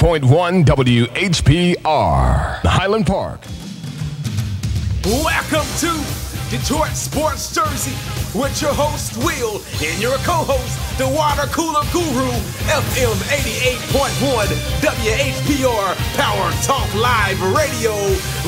88.1 WHPR, Highland Park. Welcome to Detroit Sports Jersey with your host Will and your co-host, the water cooler guru, FM 88.1 WHPR Power Talk Live Radio.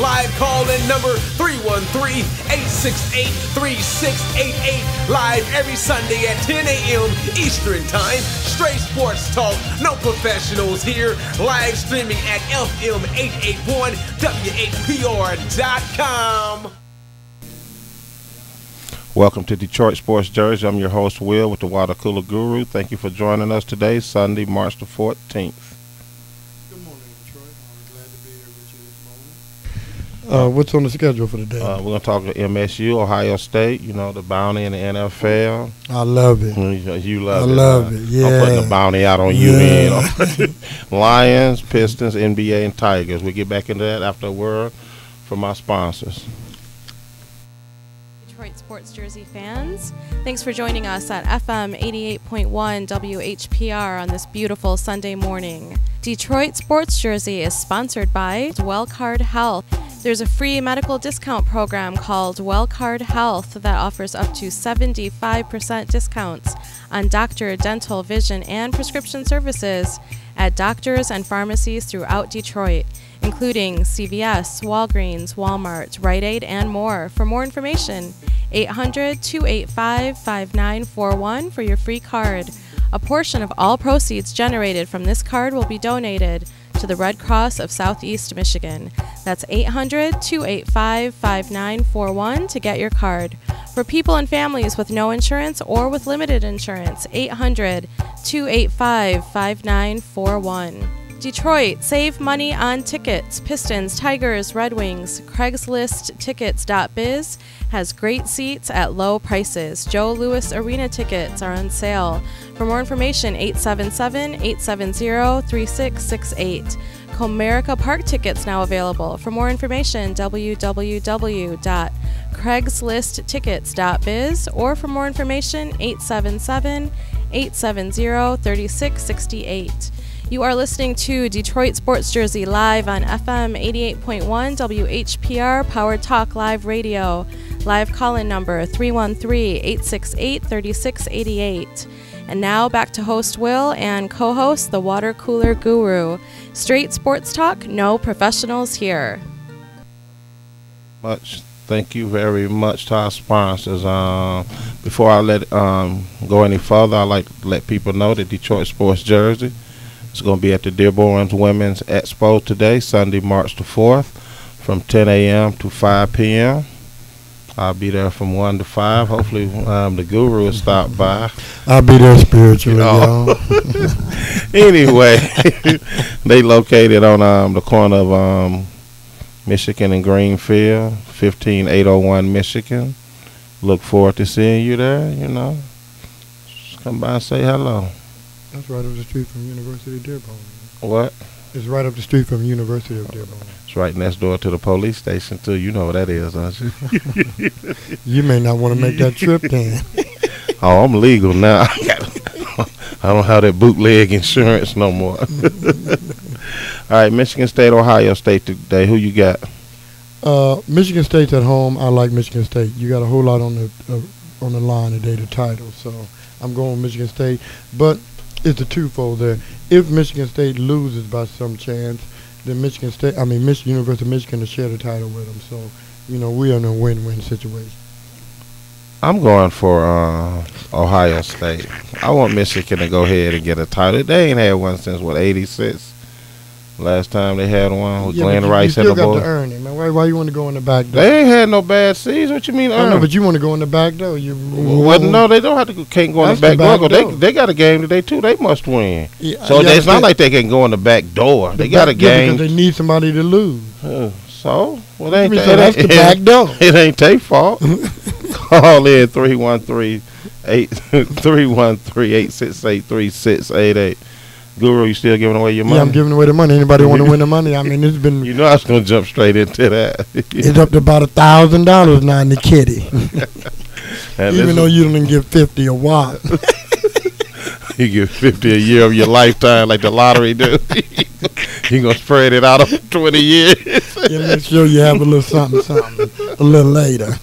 Live call-in number 313-868-3688. Live every Sunday at 10 a.m. Eastern Time. Straight sports talk, no professionals here. Live streaming at FM881WHPR.com. Welcome to Detroit Sports Jersey. I'm your host, Will, with the Water Cooler Guru. Thank you for joining us today, Sunday, March the 14th. Good morning, Detroit. I'm glad to be here with you this morning. What's on the schedule for today? We're going to talk to MSU, Ohio State, you know, the bounty in the N.F.L. I love it. You love it. I love it, yeah. I'm putting the bounty out on you, man. Lions, Pistons, NBA, and Tigers. We'll get back into that after a word from our sponsors. Detroit Sports Jersey fans, thanks for joining us at FM 88.1 WHPR on this beautiful Sunday morning. Detroit Sports Jersey is sponsored by WellCard Health. There's a free medical discount program called WellCard Health that offers up to 75% discounts on doctor, dental, vision, and prescription services at doctors and pharmacies throughout Detroit, including CVS, Walgreens, Walmart, Rite Aid, and more. For more information, 800-285-5941 for your free card. A portion of all proceeds generated from this card will be donated to the Red Cross of Southeast Michigan. That's 800-285-5941 to get your card. For people and families with no insurance or with limited insurance, 800-285-5941. Detroit, save money on tickets. Pistons, Tigers, Red Wings. CraigslistTickets.biz has great seats at low prices. Joe Louis Arena tickets are on sale. For more information, 877-870-3668. Comerica Park tickets now available. For more information, www.craigslisttickets.biz, or for more information, 877-870-3668. You are listening to Detroit Sports Jersey live on FM 88.1 WHPR Power Talk Live Radio. Live call-in number 313-868-3688. And now back to host Will and co-host the Water Cooler Guru. Straight sports talk, no professionals here. Thank you very much to our sponsors. Before I let go any further, I'd like to let people know that Detroit Sports Jersey is going to be at the Dearborn Women's Expo today, Sunday, March the 4th, from 10 a.m. to 5 p.m. I'll be there from 1 to 5. Hopefully the guru will stop by. I'll be there spiritually, y'all. Anyway, they located on the corner of Michigan and Greenfield, 15801 Michigan. Look forward to seeing you there, you know. Just come by and say hello. That's right up the street from University of Dearborn. What? It's right up the street from University of Dearborn. It's right next door to the police station, too. You know what that is, don't you? You may not want to make that trip then. Oh, I'm legal now. I don't have that bootleg insurance no more. All right, Michigan State, Ohio State today. Who you got? Michigan State's at home. I like Michigan State. You got a whole lot on the line today, the title. So I'm going with Michigan State. But it's a twofold there. If Michigan State loses by some chance, then University of Michigan to share the title with them. So, you know, we're in a win-win situation. I'm going for Ohio State. I want Michigan to go ahead and get a title. They ain't had one since, 86? Last time they had one with Glenn Rice and the boys. You still got to earn it, man. Why you want to go in the back door? They ain't had no bad season. What you mean earn? No, but you want to go in the back door. No, they don't have to. Can't go in the back door. They got a game today too. They must win. Yeah, so it's not like they can go in the back door. They got a game because they need somebody to lose. So that's the back door. It ain't their fault. Call in 313-868-3688. Guru, you still giving away your money? Yeah, I'm giving away the money. Anybody want to win the money? I mean, it's been. You know, I was gonna jump straight into that. It's up to about $1,000 now in the kitty. Even though you didn't give 50 a wop. You get 50 a year of your lifetime like the lottery do. You gonna spread it out over 20 years. Yeah, make sure you have a little something a little later.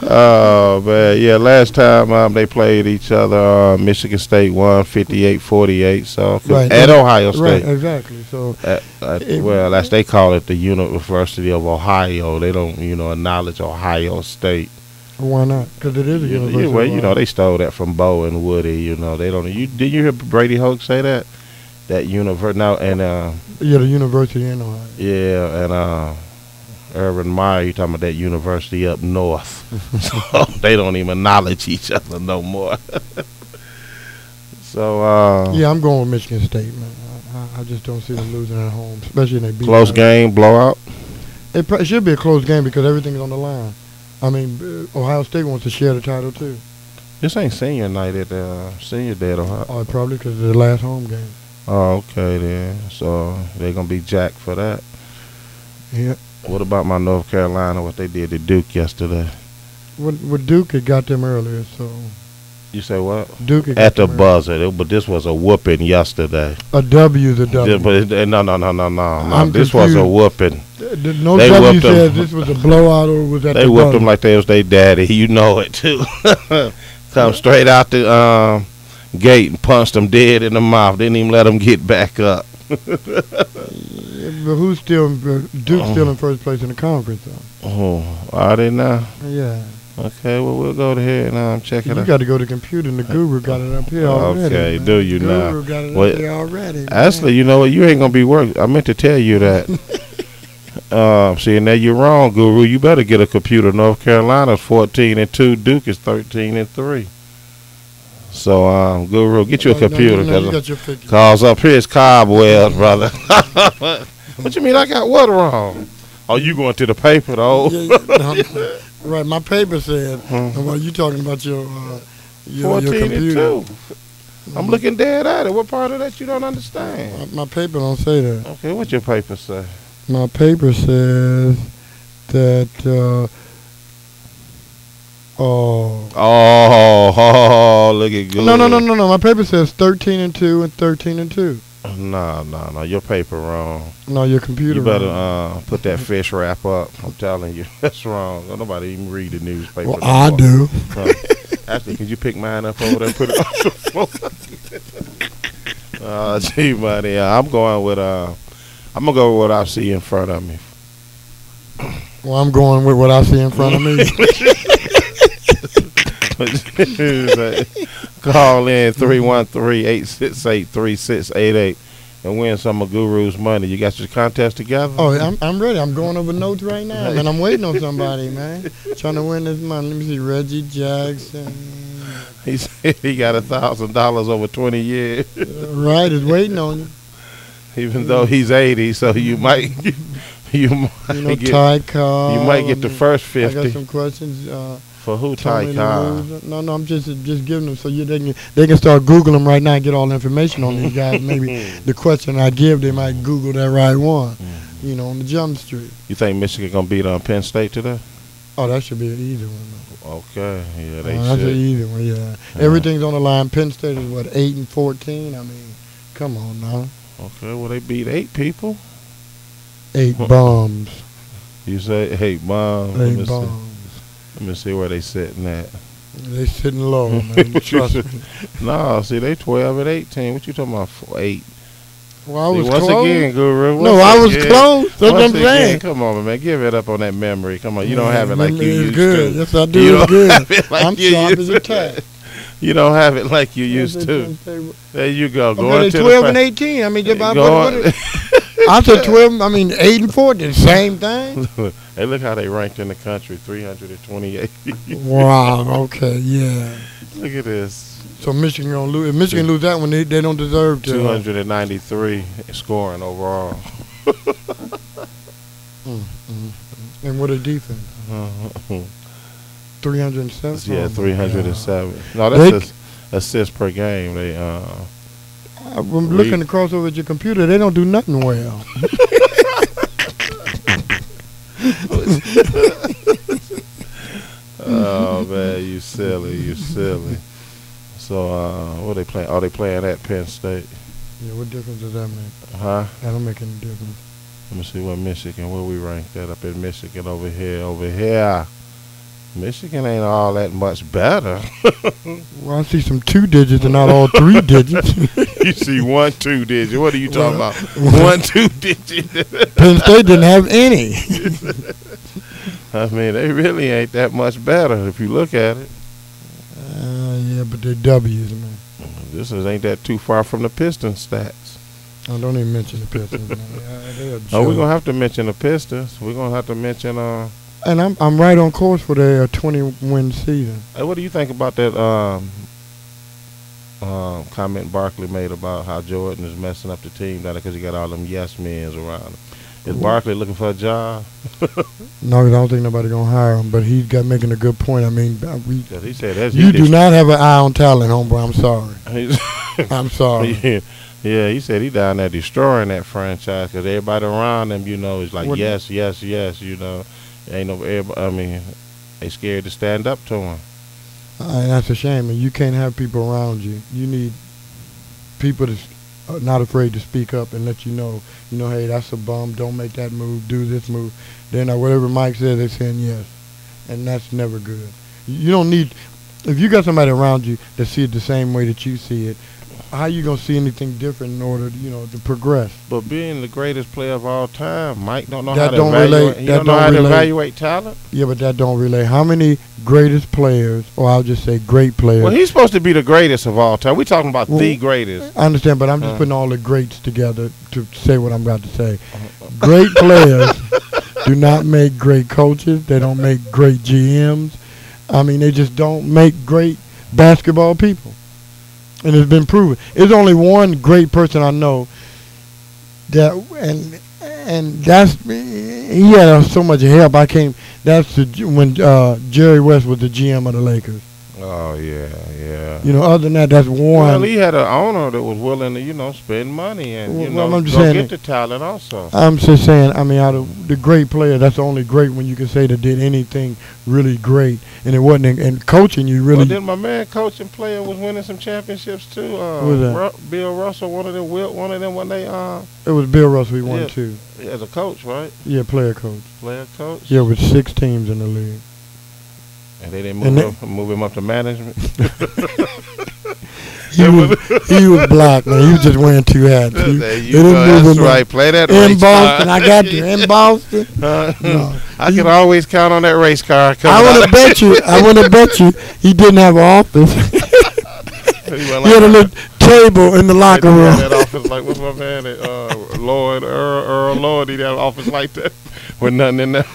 Oh man, yeah. Last time they played each other, Michigan State won 58-48. So Right. at Ohio State, Right, exactly. So well, as they call it, the University of Ohio. They don't, acknowledge Ohio State. why not? Because it is a university. Well, they stole that from Bo and Woody. They don't. Did you hear Brady Hoke say that? That university now and Yeah, the university in Ohio. yeah, and Urban Meyer, you talking about that university up north. So they don't even acknowledge each other no more. So Yeah, I'm going with Michigan State, man. I just don't see them losing at home, especially if they beat. close game, blowout. It should be a close game because everything's on the line. I mean, Ohio State wants to share the title too. This ain't senior night at senior day at Ohio. Oh, probably because it's the last home game. Oh, okay then. So they're gonna be jacked for that. Yeah. What about my North Carolina? What they did to Duke yesterday? What Duke had got them earlier, so You say what? Duke had At got the them buzzer, but this was a whooping yesterday. early. A W's a W. Yeah, but no. I'm This was a confused. whooping. No They W whooped them. says this was a blowout or was that They the whooped buzzer. them like they was their daddy. You know it too. Come straight out the gate and punched them dead in the mouth. Didn't even let them get back up. But who's still Duke's still in first place in the conference though. Oh, are they now? Yeah. Okay, well we'll go ahead and check it You out. got to go to the computer and the guru got it up here already. Okay, man. do you now? Guru got it Well, up here already. man. Actually, you know what? You ain't gonna be work. I meant to tell you that. See, now you're wrong, Guru. You better get a computer. North Carolina's 14-2. Duke is 13-3. So, Guru, get you a computer. No, you got your figure. Cause up here it's cobwebs, brother. What you mean I got what wrong? Oh, you going to the paper though? No. Right, my paper said. Well, you talking about your 14 computer? and 2. I'm looking dead at it. What part of that you don't understand? My paper don't say that. Okay, what your paper say? My paper says that. Oh, look at good. No. My paper says 13-2 and 13-2. No. Your paper wrong. No, your computer. You better wrong. put that fish wrap up. I'm telling you, that's wrong. Don't nobody even read the newspaper. Well, no I more. do. Actually, could you pick mine up over there and put it on the floor? Gee, buddy, I'm going with I'm gonna go with what I see in front of me. Well, I'm going with what I see in front of me. Call in 313-868-3688 and win some of Guru's money. You got your contest together? Oh, I'm ready. I'm going over notes right now, man. I'm waiting on somebody, man. Trying to win this money. Let me see. Reggie Jackson. He said he got $1,000 over 20 years. Right, is waiting on you. Even though he's 80, so you might get Ty Cobb. you might get the first I 50. got some questions. For who, Tony Ty Cobb? LaRue. No, I'm just giving them so they can start Googling them right now and get all the information on these guys. Maybe the question I give, they might Google that right one. On the jump street. You think Michigan gonna beat Penn State today? Oh, that should be an easy one. Okay, yeah, they That's an should. easy one. Yeah, everything's on the line. Penn State is what 8-14. I mean, come on now. Okay, well they beat 8 people. 8 bombs. You say 8 bombs. Let me 8 see. bombs. Let me see where they sitting at. They sitting low, man. Trust me. No, see they 12-18. What you talking about? 8. Well, I was once close. again, Guru. No, I was close. That's what I'm saying. Come on, man. Give it up on that memory. Come on. You don't have it like you Memory is used good. to. Yes, I do. You It's don't good. have it like I'm you sharp used as a to. tack. You don't have it like you used to. There you go. Okay, Going to 12 the and 18. I mean, Go on. I said 12. I mean, 8 and 14. Same thing. Hey, look how they ranked in the country. 328. Wow. Okay. Yeah. Look at this. So Michigan gonna lose. If Michigan lose that one, they don't deserve to. 293 scoring overall. And what a defense. 307. Yeah, Oh, my 307. No, They- that's assists per game. They God. I'm looking across over at your computer. They don't do nothing well. Oh man, you silly. So what they playing? Oh, they playing at Penn State. Yeah, what difference does that make? Huh? That don't make any difference. Let me see what Michigan, where we rank that up in Michigan over here. Michigan ain't all that much better. Well, I see some 2 digits and not all 3 digits. You see 1, 2 digit. What are you talking about? 1, 2 digit. Penn State didn't have any. I mean, they really ain't that much better if you look at it. Yeah, but they're W's, man. This ain't that too far from the Pistons stats. Oh, don't even mention the Pistons, man. Oh, we're gonna have to mention the Pistons. We're gonna have to mention And I'm right on course for their 20-win season. Hey, what do you think about that comment Barkley made about how Jordan is messing up the team down there because he got all them yes men's around him? Is Barkley looking for a job? No, 'cause I don't think nobody gonna hire him. But he's making a good point. I mean, he said that's you do not have an eye on talent, homeboy. I'm sorry. I'm sorry. Yeah, he said he down there destroying that franchise because everybody around him, you know, is like yes. You know, ain't no. I mean, they scared to stand up to him. And that's a shame. And you can't have people around you. You need people to not afraid to speak up and let you know, hey, that's a bum. Don't make that move. Do this move. Then whatever Mike says, they're saying yes. And that's never good. You don't need, if you got somebody around you that see it the same way that you see it, how you going to see anything different in order, to progress? But being the greatest player of all time, Mike don't know that how to evaluate. He don't know how to evaluate talent. Yeah, but that don't relate. How many greatest players, or I'll just say great players? Well, he's supposed to be the greatest of all time. We're talking about the greatest. I understand, but I'm just putting all the greats together to say what I'm about to say. Great players do not make great coaches. They don't make great GMs. I mean, they just don't make great basketball people. And it's been proven. There's only one great person I know that, and that's, he had so much help. That's when Jerry West was the GM of the Lakers. Oh, yeah. Other than that, that's one. Well, he had an owner that was willing to, spend money and, go get the talent also. I'm just saying, I mean, out of the great player, that's the only great one you can say that did anything really great. And it wasn't, and coaching, you really. Well, then my man coaching player was winning some championships too. Who was that? Bill Russell, one of them when they. It was Bill Russell, he won too. As a coach, right? Yeah, player coach. Player coach? Yeah, with 6 teams in the league. And they didn't move him up to management. he was black, man. He was just wearing 2 hats. That's right. Play that race in Boston. Car. I got you. In Boston. No. I can always count on that race car. I want to bet you he didn't have an office. He had a little table in the locker room. That office like, what's my man? Lloyd, Earl Lloyd, he had an office like that with nothing in there.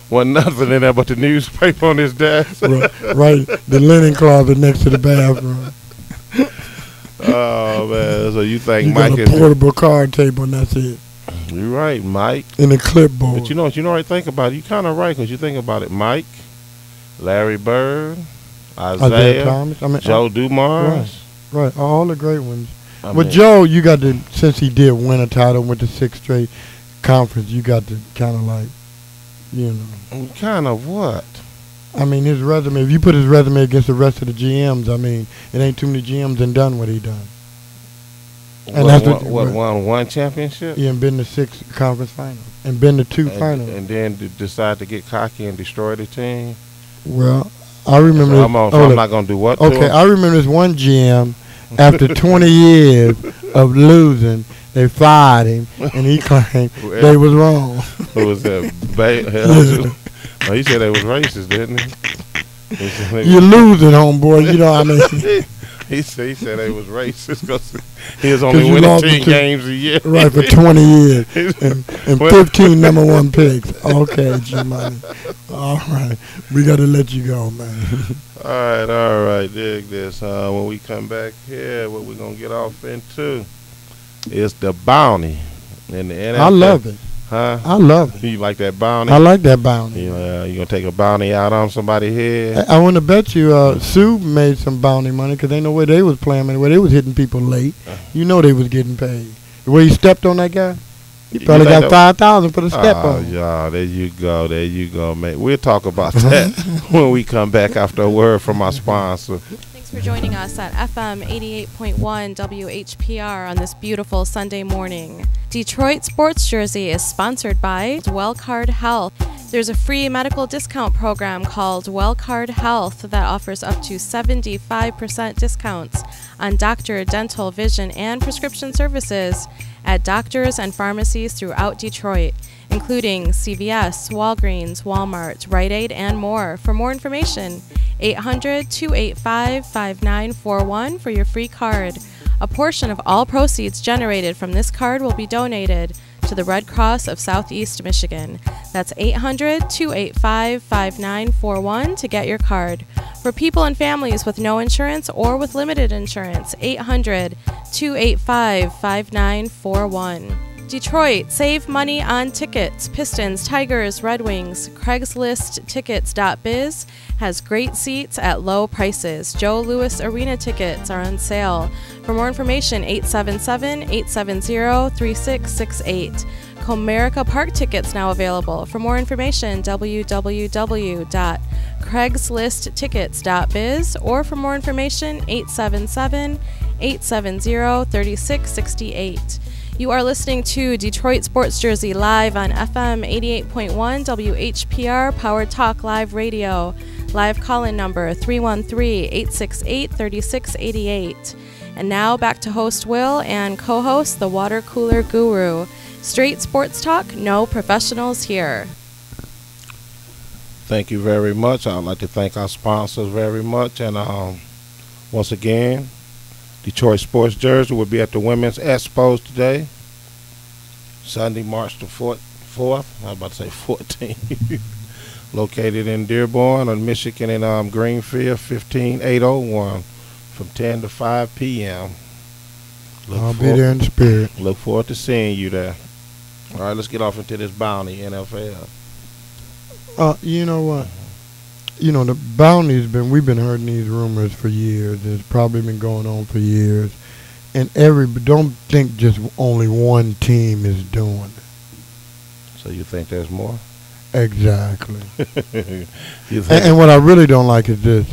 Wasn't nothing in there but the newspaper on his desk. Right. The linen closet next to the bathroom. Oh, man. So you think Mike is... a portable card table and that's it. You're right, Mike. And a clipboard. But you know what I think about it? You're kind of right because you think about it. Mike, Larry Bird, Isaiah Thomas. Joe Dumars. Right. All the great ones. With Joe, you got to, since he did win a title with the 6th straight conference, you got to kind of like, Kind of what? I mean, his resume, if you put his resume against the rest of the GMs, I mean, it ain't too many GMs done what he done. And won one championship? Yeah, and been to 6 conference finals. And been to 2 finals. And then decide to get cocky and destroy the team? Well, I remember. So I'm not going to do what? Okay, I remember this one GM, after 20 years of losing, they fired him, and he claimed they was wrong. Who was that? Oh, he said they was racist, didn't he? You're losing, homeboy. You know what I mean? He said they was racist because he was only winning 10 games a year. Right, for 20 years. and 15 #1 picks. Okay, G-Money. All right. We got to let you go, man. All right. Dig this. When we come back here, what we're going to get off into is the bounty in the NFL. I love it. Huh? I love it. You like that bounty? I like that bounty. You gonna take a bounty out on somebody's head? I want to bet you Sue made some bounty money because they know where they was playing, where they was hitting people late. You know they was getting paid. The way he stepped on that guy, he probably got $5,000 for the step on. Yeah, there you go, man. We'll talk about that when we come back after a word from our sponsor. Thanks Thanks for joining us at FM 88.1 WHPR on this beautiful Sunday morning. Detroit Sports Jersey is sponsored by Wellcard Health. There's a free medical discount program called Wellcard Health that offers up to 75% discounts on doctor, dental, vision, and prescription services at doctors and pharmacies throughout Detroit, including CVS, Walgreens, Walmart, Rite Aid, and more. For more information, 800-285-5941 for your free card. A portion of all proceeds generated from this card will be donated to the Red Cross of Southeast Michigan. That's 800-285-5941 to get your card. For people and families with no insurance or with limited insurance, 800-285-5941. Detroit, save money on tickets. Pistons, Tigers, Red Wings. CraigslistTickets.biz has great seats at low prices. Joe Louis Arena tickets are on sale. For more information, 877-870-3668. Comerica Park tickets now available. For more information, www.craigslisttickets.biz, or for more information, 877-870-3668. You are listening to Detroit Sports Jersey live on FM 88.1 WHPR Power Talk Live Radio. Live call-in number 313-868-3688. And now back to host Will and co-host the Water Cooler Guru. Straight sports talk, no professionals here. Thank you very much. I'd like to thank our sponsors very much. And once again, Detroit Sports Jersey will be at the Women's Expos today, Sunday, March the 4th. I was about to say 14th. Located in Dearborn on Michigan and Greenfield, 15801, from 10 to 5 p.m. I'll be there in spirit. Look forward to seeing you there. All right, let's get off into this bounty, N.F.L. You know what? You know, the bounty's we've been hearing these rumors for years. It's probably been going on for years. And don't think just only one team is doing it. So you think there's more? Exactly. And what I really don't like is this.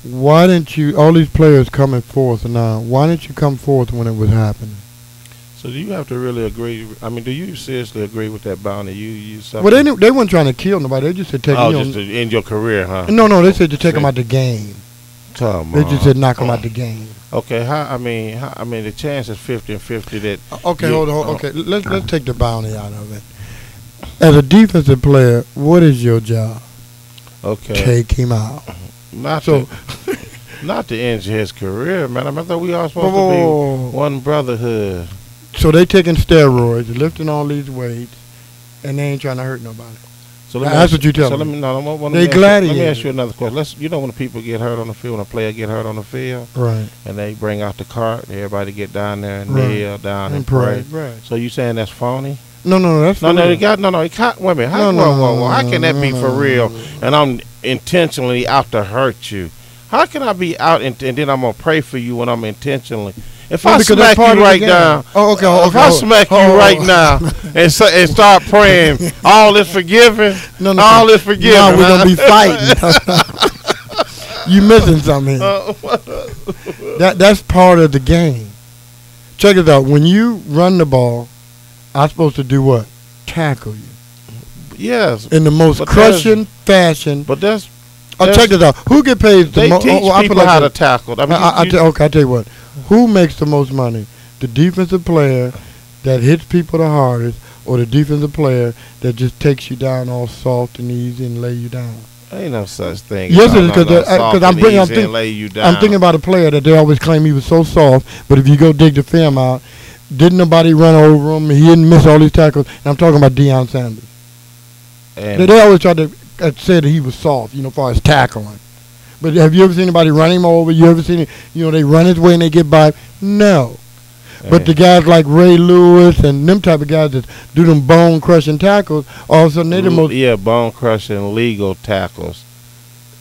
Why didn't you, all these players coming forth now, why didn't you come forth when it was happening? So do you have to really agree? I mean, do you seriously agree with that bounty? Well, they weren't trying to kill nobody. They just said take just to end your career, huh? No, they said to take them out the game. They just said knock them out the game. Okay, I mean, the chance is 50-50 that. Okay, hold on. Okay, let's take the bounty out of it. As a defensive player, what is your job? Okay, take him out. Not to end his career, man. I thought we all supposed to be one brotherhood. So they taking steroids, lifting all these weights, and they ain't trying to hurt nobody. So that's what you tell me. They gladiators. Let me ask you another question. You know when people get hurt on the field, when a player get hurt on the field, right? And they bring out the cart, everybody get down there and kneel down and pray. Right. So you saying that's phony? No, that's no. It can't. Wait a minute. How can that be for real? And I'm intentionally out to hurt you. How can I be out and then I'm gonna pray for you when I'm intentionally? If I smack you right now, if I smack you right now and start praying, all is forgiven. All is forgiven. No, we're gonna be fighting. You missing something? That's part of the game. Check it out. When you run the ball, I'm supposed to do what? Tackle you. Yes. In the most crushing fashion. But that's. Check this out. Who get paid the most? They teach people how to tackle. I mean, I tell you what. Who makes the most money? The defensive player that hits people the hardest, or the defensive player that just takes you down all soft and easy and lay you down? Ain't no such thing. Yes, it is, because I'm thinking about a player that they always claim he was so soft, but if you go dig the film out, didn't nobody run over him? He didn't miss all these tackles. And I'm talking about Deion Sanders. And they always try to say that he was soft, as far as tackling. But have you ever seen anybody run him over? You ever seen it? They run his way and they get by? No. But the guys like Ray Lewis and them type of guys that do them bone-crushing tackles, all of a sudden they're the most... Yeah, bone-crushing legal tackles.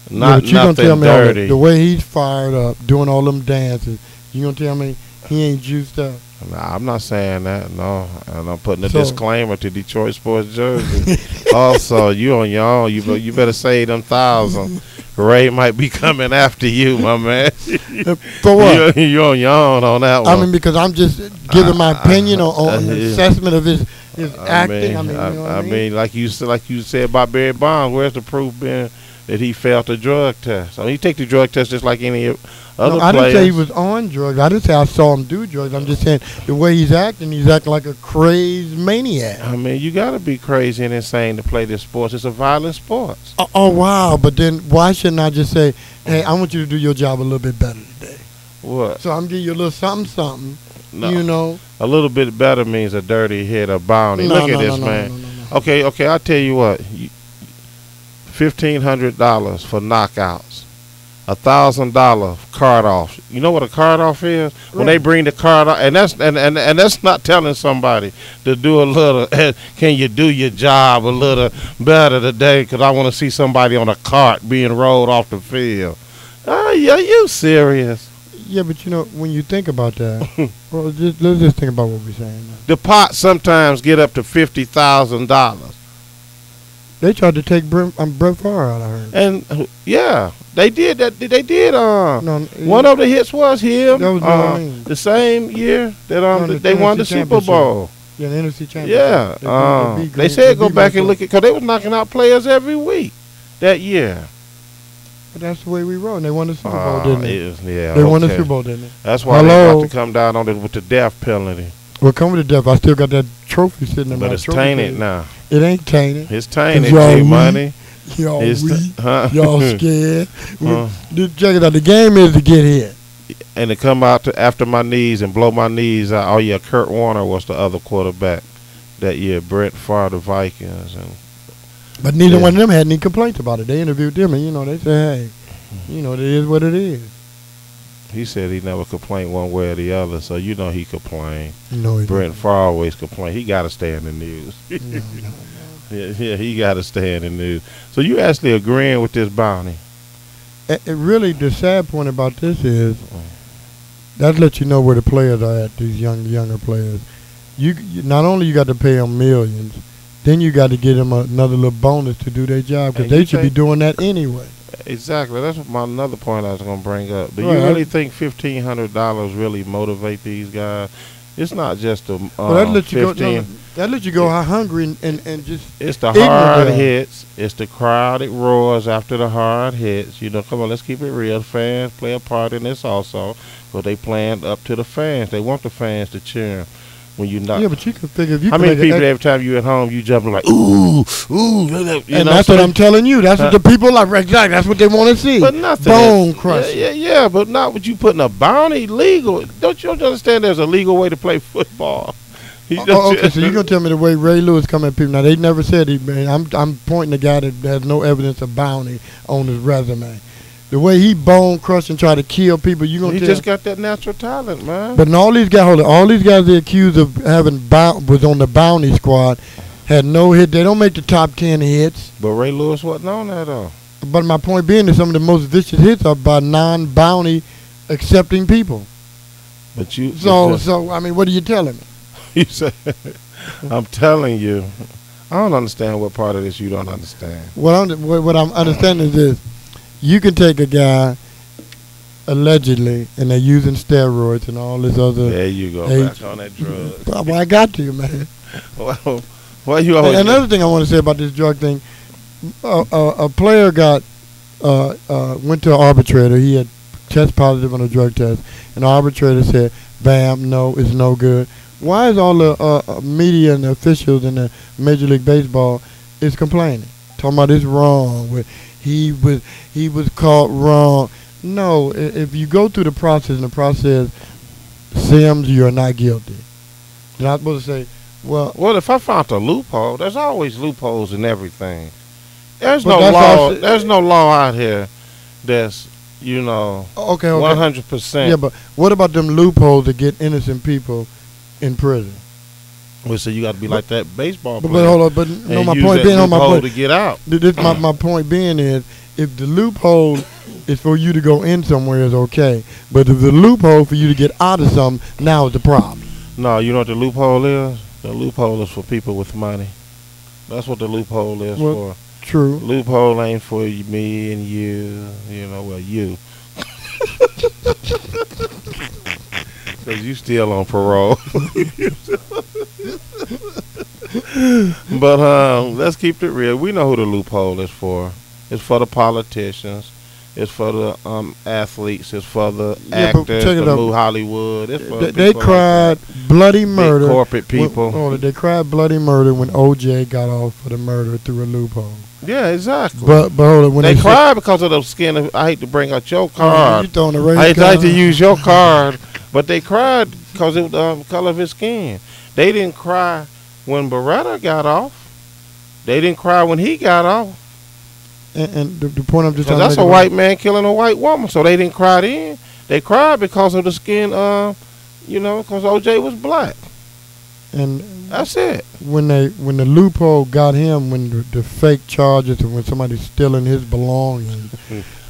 Nothing tell me dirty. The way he's fired up, doing all them dances, you going to tell me he ain't juiced up? Nah, I'm not saying that, no. And I'm putting a disclaimer to Detroit Sports Jersey. Also, you on your own. You better save them $1,000. Ray might be coming after you, my man. For what? You're on your own on that one. I mean, because I'm just giving my opinion on the assessment of his acting. You know what I mean, like you said about Barry Bonds, where's the proof been that he failed the drug test? I mean, he take the drug test just like any other players. I didn't say he was on drugs. I didn't say I saw him do drugs. I'm just saying the way he's acting like a crazed maniac. I mean, you got to be crazy and insane to play this sport. It's a violent sport. Oh, wow. But then why shouldn't I just say, hey, I want you to do your job a little bit better today? What? So I'm giving you a little something, No. you know. A little bit better means a dirty hit, a bounty. No, Look at this, man. No. Okay, I'll tell you what. $1,500 for knockouts. $1,000 card off. You know what a card off is? Right. When they bring the card off, and that's not telling somebody to do a little. Can you do your job a little better today? Because I want to see somebody on a cart being rolled off the field. Are you serious? Yeah, but you know when you think about that, well, let's just think about what we're saying now. The pot sometimes get up to $50,000. They tried to take Brett Favre out, I heard. And yeah, they did that. They did. No, one of the hits was him. That was New Orleans. The same year that they won the Super Bowl. Yeah, the NFC Championship. Yeah, they said go back and look at because they was knocking out players every week that year. But that's the way we roll. And they won the Super Bowl, didn't they? They won the Super Bowl, didn't they? That's why they about to come down on it with the death penalty. Well, come with the death. I still got that trophy sitting in my trophy. But it's tainted now. It ain't tainted. It's tainted. Y'all money. Y'all weak. Y'all scared. Check it out. The game is to get hit. And to come out after my knees and blow my knees out. Oh, yeah, Kurt Warner was the other quarterback that year. Brett Favre, the Vikings. But neither one of them had any complaints about it. They interviewed them, and, they said, hey, it is what it is. He said he never complained one way or the other, so he complained. No, he Brett Favre always complained. He got to stay in the news. No. Yeah, he got to stay in the news. So you actually agreeing with this bounty? Really, the sad point about this is that lets you know where the players are at. These younger players. You not only you got to pay them millions, then you got to give them another little bonus to do their job because they should be doing that anyway. Exactly. That's another point I was going to bring up. Do you really think $1,500 really motivate these guys? It's not just the that lets you go. That lets you go hungry and just. It's the hard hits. It's the crowd that roars after the hard hits. Come on, let's keep it real. Fans play a part in this also, but they playing up to the fans. They want the fans to cheer when you not. Yeah, but you can figure if you. How many people every time you at home you jumping like ooh. And that's what I'm telling you. That's what the people like. Exactly. That's what they want to see. But nothing. Bone crushing. Yeah, but not what you putting a bounty legal. Don't you understand? There's a legal way to play football. Okay, so you're gonna tell me the way Ray Lewis come at people? Now they never said he. Man, I'm pointing the guy that has no evidence of bounty on his resume. The way he bone crush and try to kill people, you gonna? He just got that natural talent, man. But all these guys they accused of having was on the bounty squad, had no hit. They don't make the top 10 hits. But Ray Lewis wasn't on that though. But my point being that some of the most vicious hits are by non-bounty accepting people. But you. So I mean, what are you telling me? You say, I'm telling you, I don't understand what part of this you don't understand. What I'm understanding is this. You can take a guy, allegedly, and they're using steroids and all this other. There you go, back on that drug. Well, I got to, man. Well, why you always... Another thing I want to say about this drug thing, a player went to an arbitrator. He had test positive on a drug test, and the arbitrator said, bam, no, it's no good. Why is all the media and the officials in the Major League Baseball is complaining, talking about it's wrong? He was caught wrong. No, if you go through the process and the process Sims, you are not guilty. You're not supposed to say, well, if I found a loophole, there's always loopholes in everything. There's no law. There's no law out here that's okay. 100%. Yeah, but what about them loopholes that get innocent people in prison? Well, so you got to be like that baseball player. But hold on, my point being, to get out. My point being is, if the loophole is for you to go in somewhere, is okay. But if the loophole for you to get out of something, now is the problem. No, you know what the loophole is? The loophole is for people with money. That's what the loophole is for. True. Loophole ain't for me and you. You know, well, you. Because you still on parole. But let's keep it real. We know who the loophole is for. It's for the politicians. It's for the athletes. It's for the actors, the new Hollywood. It's for they cried bloody murder. Big corporate people. They cried bloody murder when O.J. got off for the murder through a loophole. Yeah, exactly. But hold on, when they cried because of the skin. I hate to bring out your card. I hate to use your card, but they cried because of the color of his skin. They didn't cry when Beretta got off. They didn't cry when he got off. And the point I'm just trying to make, that's a white man killing a white woman, so they didn't cry then. They cried because of the skin, because O.J. was black. And that's it. When the loophole got him, when the fake charges and when somebody's stealing his belongings,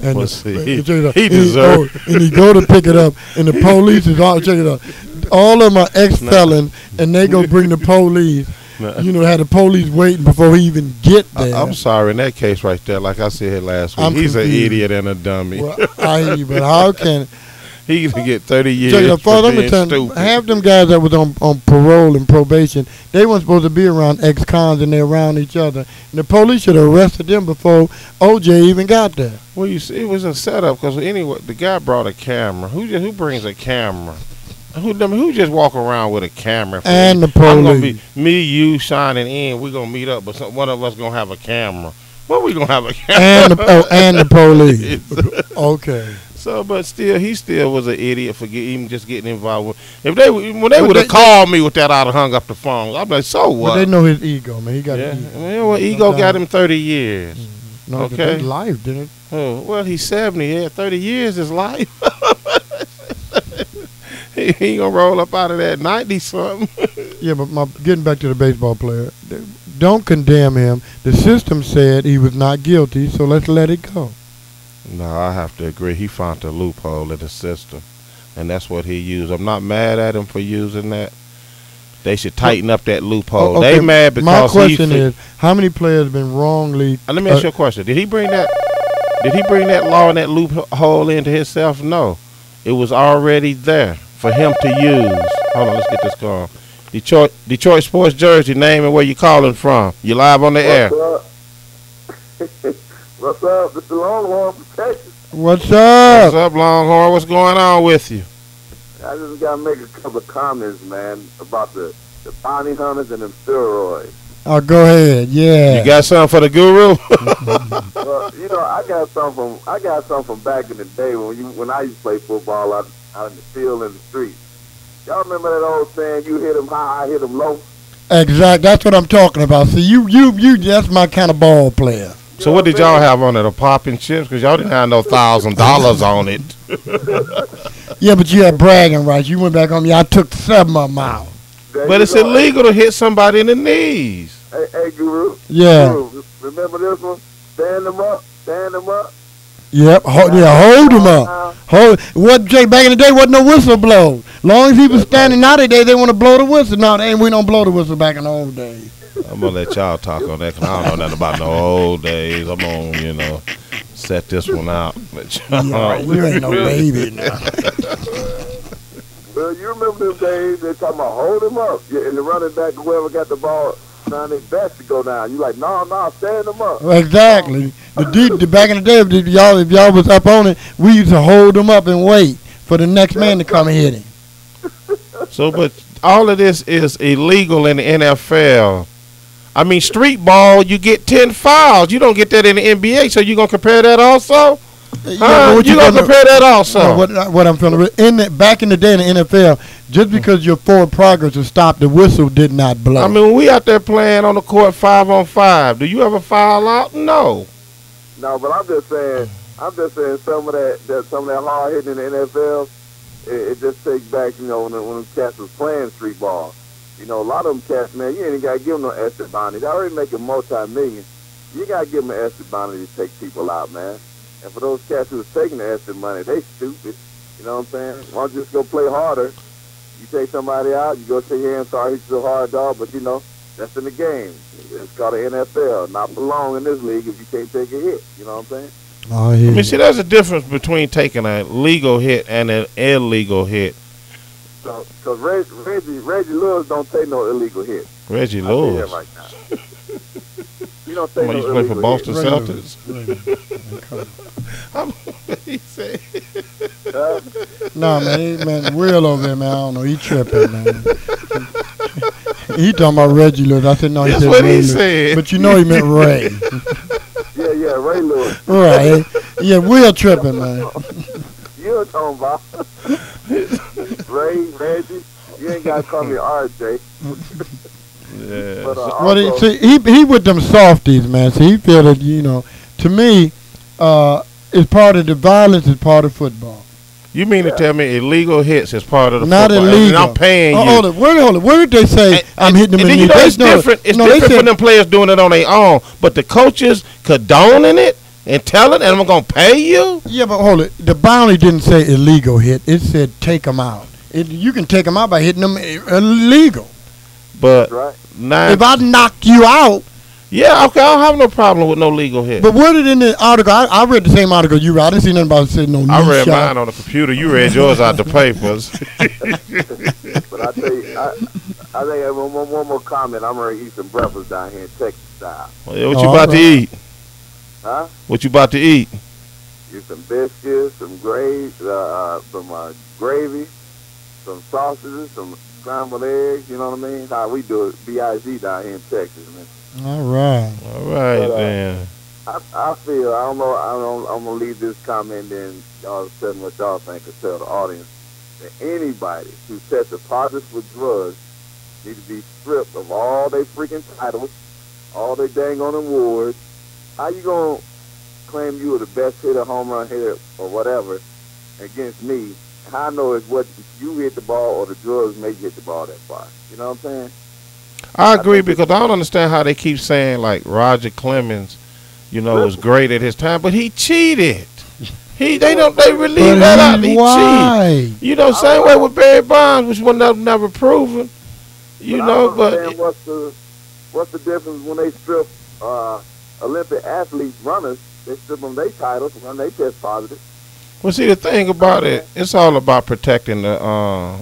and he deserved. And he go to pick it up, and the police is all check it out. All of them are ex-felons, and they go bring the police. Had the police waiting before he even get there. I'm sorry, in that case right there, like I said last week, he's an idiot and a dummy. Well, but how can he can get 30 years for being stupid? Half them guys that was on parole and probation, they weren't supposed to be around ex-cons, and they're around each other. And the police should have arrested them before O.J. even got there. Well, you see, it was a setup because anyway, the guy brought a camera. Who brings a camera? Who just walk around with a camera? And the police. I'm gonna be me, you, Shining in. We're gonna meet up, but one of us gonna have a camera. What we gonna have a camera? And the police. Okay. So, but still, he still was an idiot for even just getting involved. When they would have called me with that, I'd have hung up the phone. I'm like, so what? But they know his ego, man. He got ego. Well, ego got him 30 years. No, okay. Life, didn't it? Oh, well, he's 70. Yeah, 30 years is life. He ain't gonna roll up out of that 90-something. Yeah, but getting back to the baseball player, don't condemn him. The system said he was not guilty, so let's let it go. No, I have to agree. He found a loophole in the system, and that's what he used. I'm not mad at him for using that. They should tighten up that loophole. Okay. They mad because my question is, how many players have been wrongly? Let me ask you a question. Did he bring that law and that loophole into himself? No, it was already there for him to use. Hold on, let's get this going. Detroit Sports Jersey, name and where you calling from. You live on the air. What's up? This is Longhorn from Texas. What's up? What's up, Longhorn? What's going on with you? I just got to make a couple of comments, man, about the bounty hunters and them steroids. Oh, go ahead. Yeah. You got something for the guru? Well, I got something from back in the day when I used to play football out in the field and the street. Y'all remember that old saying, you hit them high, I hit them low? Exactly. That's what I'm talking about. See, you that's my kind of ball player. So what did y'all have on it, a popping chips? Because y'all didn't have no $1,000 on it. Yeah, but you had bragging rights. You went back on me. I took 7 of them out. But it's illegal to hit somebody in the knees. Hey, Guru. Yeah. Guru, remember this one? Stand them up. Yep. Hold them up. Jay, back in the day, wasn't no whistle blow. Long as he was standing out today, they want to blow the whistle. No, we don't blow the whistle back in the old days. I'm going to let y'all talk on that because I don't know nothing about no old days. I'm going to, set this one out. You ain't no baby now. Well, you remember them days they talking about hold him up. And the running back, whoever got the ball, trying their best to go down. You like, no, stand them up. Exactly. The back in the day, if y'all was up on it, we used to hold them up and wait for the next man to come and hit him. So, but all of this is illegal in the NFL. I mean, street ball, you get 10 fouls. You don't get that in the NBA, so you going to compare that also? Yeah, you going to compare that also? No, what I'm feeling, back in the day in the NFL, just because your forward progress was stopped, the whistle did not blow. I mean, when we out there playing on the court 5-on-5, do you ever foul out? No. No, but I'm just saying some of that hard hitting in the NFL, it just takes back, when the cats was playing street ball. A lot of them cats, man, you ain't got to give them no extra bounty. They already making multi-million. You got to give them an extra bounty to take people out, man. And for those cats who was taking the extra money, they stupid. You know what I'm saying? Why don't you just go play harder? You take somebody out, you go shake your hand, sorry, he's so hard, dog, but, That's in the game. It's called the NFL. Not belong in this league if you can't take a hit. You know what I'm saying? Oh, I hear I mean, you. see, there's a difference between taking a legal hit and an illegal hit. So, because Reggie Lewis don't take no illegal hit. Reggie I'll tell you Lewis. that right now. You don't take Somebody no used to play for illegal Boston hit. Ray Celtics. Lewis. Ray Lewis. He said. No, man, Will over there, man, I don't know. He tripping, man. He talking about Reggie Lewis. I said, no, he That's said what Ray he Lewis. said. But you know he meant Ray. Yeah, Ray Lewis. Right. Yeah, Will tripping, man. You talking about Reggie. You ain't got to call me RJ. Yeah. But, Well, also, he with them softies, man. So he feel that, to me, it's part of the violence is part of football. You mean to tell me illegal hits is part of the Not football? illegal. And I'm paying you. Hold it. Where did they say I'm hitting them and in then the knee? it's different. It's different for them players doing it on their own. But the coaches condoning it and telling, and I'm going to pay you? Yeah, but hold it. The boundary didn't say illegal hit. It said take them out. You can take them out by hitting them illegal. But right. If I knock you out. Yeah, okay, I don't have no problem with no legal hit. But what it in the article? I read the same article you read. I didn't see nothing about saying no knee I read shot. mine on the computer. You read yours out the papers. But I tell you, I think one more comment. I'm ready to eat some breakfast down here in Texas style. What you about to eat? Huh? What you about to eat? Get some biscuits, some gravy, some sausages, some scrambled eggs. You know what I mean? How we do it, B.I.Z. down here in Texas, man. All right. All right, But, then. I feel, I'm gonna leave this comment in. Y'all tell me what y'all think, or tell the audience that anybody who tested positive for drugs need to be stripped of all their freaking titles, all their dang on awards. How you gonna claim you were the best hitter, home run hitter, or whatever against me? How I know is what you hit the ball or the drugs make you hit the ball that far. You know what I'm saying? I agree because I don't understand how they keep saying like Roger Clemens, was great at his time, but he cheated. They relieve that out. He cheated. Same way with Barry Bonds, which was never proven. But what's the difference when they strip Olympic athletes, runners? They strip them their titles when they test positive. Well, see, the thing about it, it's all about protecting the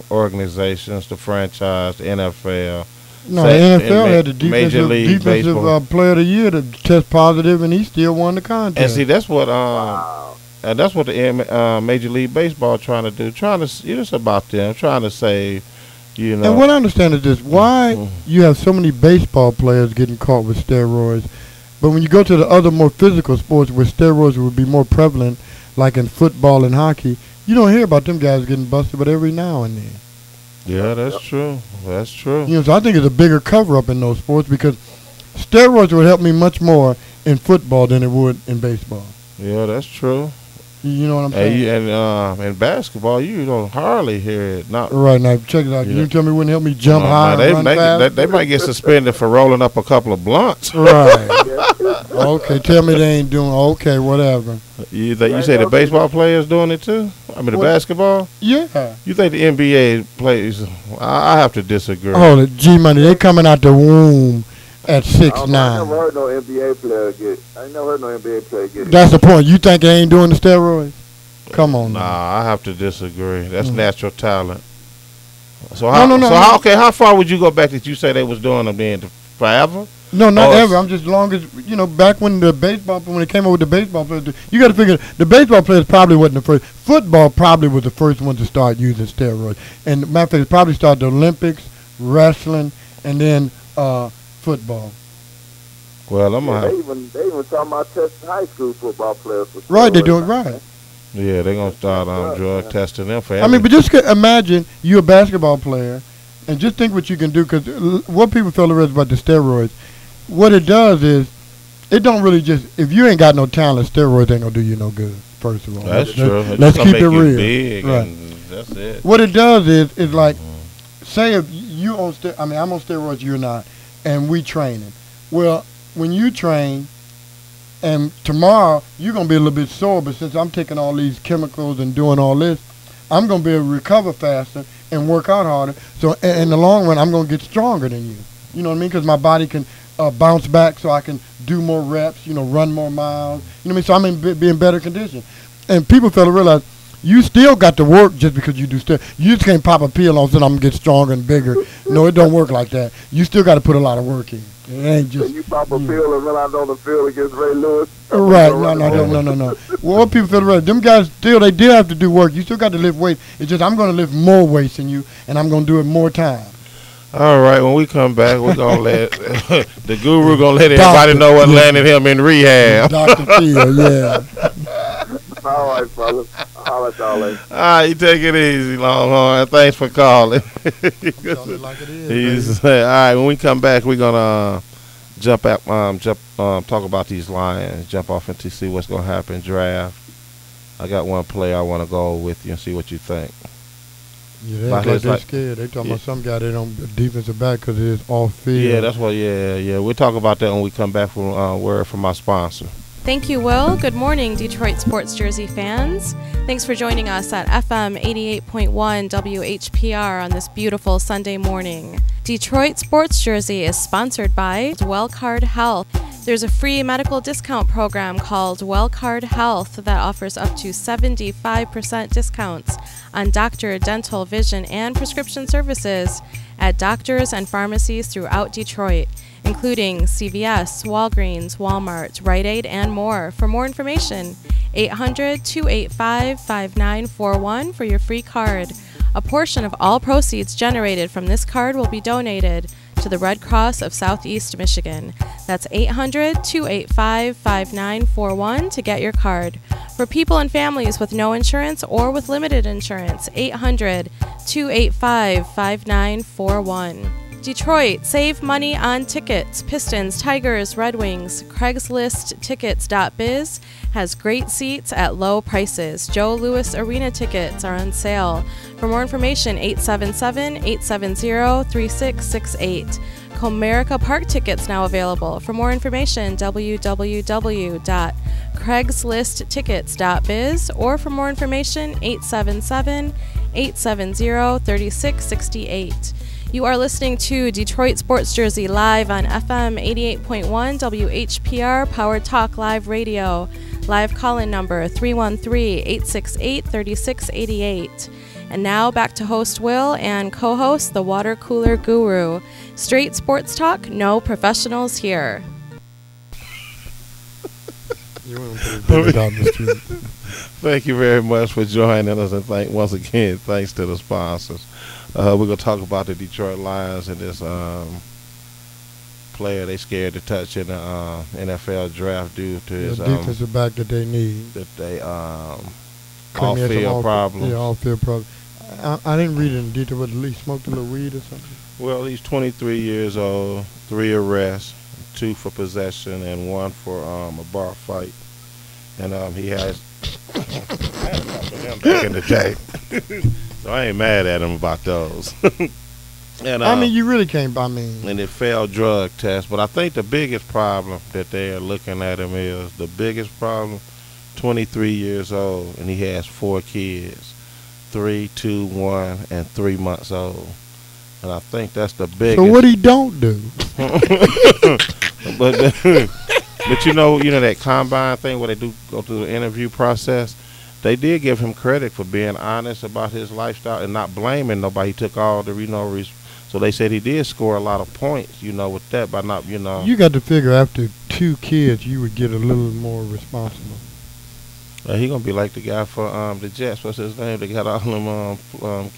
organizations, the franchise, the NFL. No, the NFL had the defensive player of the year to test positive, and he still won the contest. And see, that's what and that's what the Major League Baseball trying to do. It's about them trying to save. And what I understand is this: why you have so many baseball players getting caught with steroids, but when you go to the other more physical sports where steroids would be more prevalent, like in football and hockey, you don't hear about them guys getting busted, but every now and then. Yeah, that's true. That's true. So I think it's a bigger cover-up in those sports because steroids would help me much more in football than it would in baseball. Yeah, that's true. You know what I'm saying? And in basketball, you don't hardly hear it. Not right now. Check it out. You tell me it wouldn't help me jump high and run fast? They might get suspended for rolling up a couple of blunts. Right. Okay. Tell me they ain't doing. Okay, whatever. You say the baseball players doing it too? I mean the basketball. Yeah. You think the NBA plays? I have to disagree. Oh, the G Money, they coming out the womb at 6'9". I never heard no NBA player get. I never heard no NBA player get. That's the point. You think they ain't doing the steroids? Come on. Nah, now. I have to disagree. That's natural talent. So how far would you go back that you say they was doing them then? Forever? No, not ever. I'm just long as back when they came up with the baseball players, you got to figure the baseball players probably wasn't the first. Football probably was the first one to start using steroids. And matter of fact, it probably started the Olympics, wrestling, and then football. Well, they even talking about testing high school football players for steroids. Right, they do it right. Yeah, they're gonna start drug testing them for. But just imagine you're a basketball player, and just think what you can do. Because what people feel about the steroids, what it does is, it don't really if you ain't got no talent, steroids ain't gonna do you no good. First of all, that's true. Let's keep it real. Big right. And that's it. What it does is like, say if you on I'm on steroids, you're not, and we training. Well, when you train, and tomorrow you're gonna be a little bit sore, but since I'm taking all these chemicals and doing all this, I'm gonna be able to recover faster and work out harder. So in the long run, I'm gonna get stronger than you. You know what I mean? Because my body can bounce back, so I can do more reps. You know, run more miles. You know what I mean? So I'm be in better condition. And people fail to realize you still got to work just because you do stuff. You just can't pop a pill and then I'm gonna get stronger and bigger. No, it don't work like that. You still got to put a lot of work in. It ain't just you pop a pill and run out on the field against Ray Lewis. right. No. Well, people feel right. Them guys they did have to do work. You still got to lift weights. It's just I'm gonna lift more weights than you, and I'm gonna do it more time. All right, when we come back, we're going to let the guru going to let everybody know what landed him in rehab. Dr. Phil, yeah. All right, fellas. I'll let y'all later. All right, you take it easy, Longhorn. Thanks for calling. Like it is, all right, when we come back, we're going to talk about these Lions, jump off into see what's going to happen, draft. I got one player I want to go with you and see what you think. Yeah, they act like they're scared. They talking about some guy they don't defensive back because it is off field. Yeah, that's what. Yeah. We'll talk about that when we come back from word from our sponsor. Thank you, Will. Good morning, Detroit sports jersey fans. Thanks for joining us at FM 88.1 WHPR on this beautiful Sunday morning. Detroit Sports Jersey is sponsored by Wellcard Health. There's a free medical discount program called Wellcard Health that offers up to 75% discounts on doctor, dental, vision, and prescription services at doctors and pharmacies throughout Detroit, including CVS, Walgreens, Walmart, Rite Aid, and more. For more information, 800-285-5941 for your free card. A portion of all proceeds generated from this card will be donated to the Red Cross of Southeast Michigan. That's 800-285-5941 to get your card. For people and families with no insurance or with limited insurance, 800-285-5941. Detroit, save money on tickets. Pistons, Tigers, Red Wings. CraigslistTickets.biz has great seats at low prices. Joe Louis Arena tickets are on sale. For more information, 877-870-3668. Comerica Park tickets now available. For more information, www.craigslisttickets.biz, or for more information, 877-870-3668. You are listening to Detroit Sports Jersey live on FM 88.1 WHPR Power Talk Live Radio. Live call-in number 313-868-3688. And now back to host Will and co-host the Water Cooler Guru. Straight sports talk, no professionals here. Thank you very much for joining us, and once again, thanks to the sponsors. We're going to talk about the Detroit Lions and this player they scared to touch in the N.F.L. draft due to his defensive back that they need. That they off-field problems. Yeah, off-field problems. I didn't read it in detail, but at least smoked a little weed or something. Well, he's 23 years old, 3 arrests, 2 for possession, and 1 for a bar fight. And he has I had a couple of him back in the day. So I ain't mad at him about those. And, I mean, you really can't. I mean, and it failed drug test. But I think the biggest problem that they are looking at him is 23 years old, and he has 4 kids, 3, 2, 1, and 3 months old. And I think that's the biggest. So what he don't do? but you know that combine thing where they do go through the interview process. They did give him credit for being honest about his lifestyle and not blaming nobody. He took all the so they said he did score a lot of points, with that by not, You got to figure after 2 kids, you would get a little more responsible. He gonna be like the guy for the Jets. What's his name? They got all them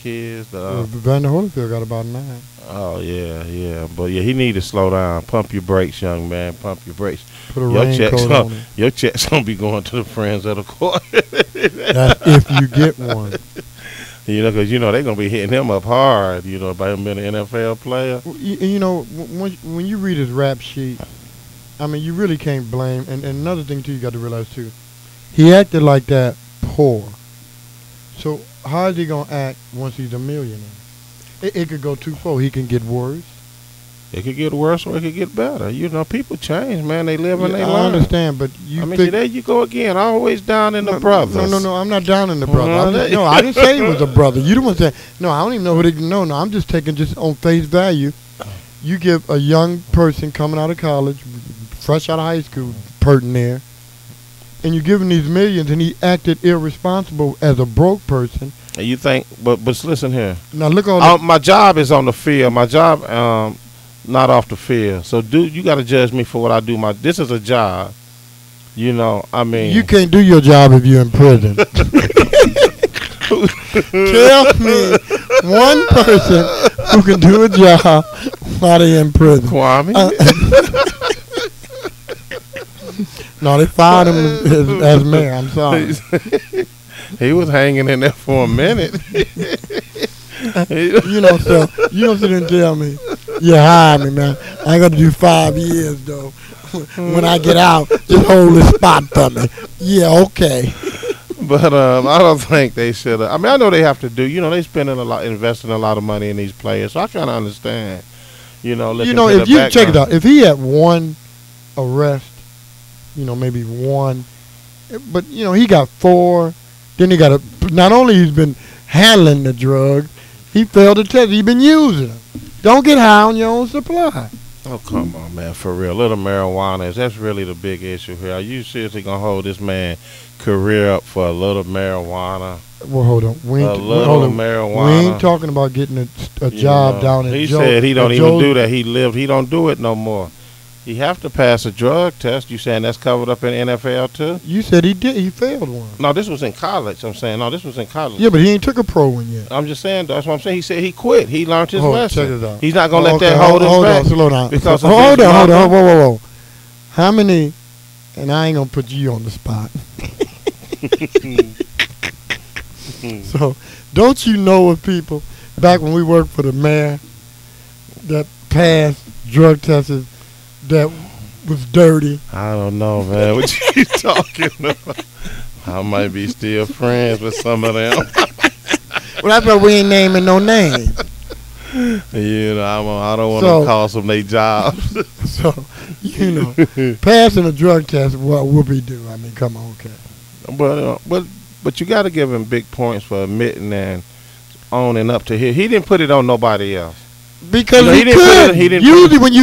kids. Vander Holyfield got about 9. Oh yeah. But yeah, he need to slow down. Pump your brakes, young man. Pump your brakes. Put a raincoat on him. Your check's gonna be going to the friends of the court. That's if you get one. Because they're gonna be hitting him up hard. By him being an NFL player. When you read his rap sheet, I mean, you really can't blame. And another thing too, you got to realize too, he acted like that poor. So how is he gonna act once he's a millionaire? It could go too far. He can get worse. It could get worse or it could get better. People change, man. They live and they learn. I understand, but there you go again. Always down in the brothers. No. I'm not down in the brothers. No, I didn't say he was a brother. You the one saying, no, I don't even know who they know. No, I'm just taking just on face value. You give a young person coming out of college, fresh out of high school, pertin there, and you give him these millions, and he acted irresponsible as a broke person. And you think, but listen here. Now look on my job is on the field. My job, not off the field. So you got to judge me for what I do. This is a job. You know, I mean, you can't do your job if you're in prison. Tell me one person who can do a job while they're in prison. Kwame. No, they fired him as mayor. I'm sorry. He was hanging in there for a minute. You know, so you don't sit there and tell me, you hire me, man. I ain't gonna do 5 years though. When I get out, just hold this spot for me. Yeah, okay. But I don't think they should have. I mean, I know they have to do. You know, they spending a lot, investing a lot of money in these players. So I kind of understand. You know, if you background. Check it out, if he had one arrest, you know, maybe one, but you know, he got 4. Then he got not only he's been handling the drug, he failed the test. He's been using them. Don't get high on your own supply. Oh, come on, man, for real. Little marijuana, that's really the big issue here. Are you seriously going to hold this man career up for a little marijuana? Well, hold on. Marijuana. We ain't talking about getting a job down at He Joe. said he don't even do that. He don't do it no more. He have to pass a drug test. You saying that's covered up in N.F.L. too? You said he did. He failed one. No, this was in college. I'm saying, no, this was in college. Yeah, but he ain't took a pro one yet. I'm just saying, that's what I'm saying. He said he quit. He learned his lesson. Check it out. He's not going to let that hold him back. Slow down. Because hold on. Whoa. How many, and I ain't going to put you on the spot. So, don't you know of people, back when we worked for the mayor, that passed drug tests that was dirty? I don't know, man. What you talking about? I might be still friends with some of them. Well, that's why we ain't naming no names. You know, I don't want to cost them their jobs. So, you know, passing a drug test, what would we do? I mean, come on, okay. But you got to give him big points for admitting and owning up to his. He didn't put it on nobody else. Because he could. Usually, when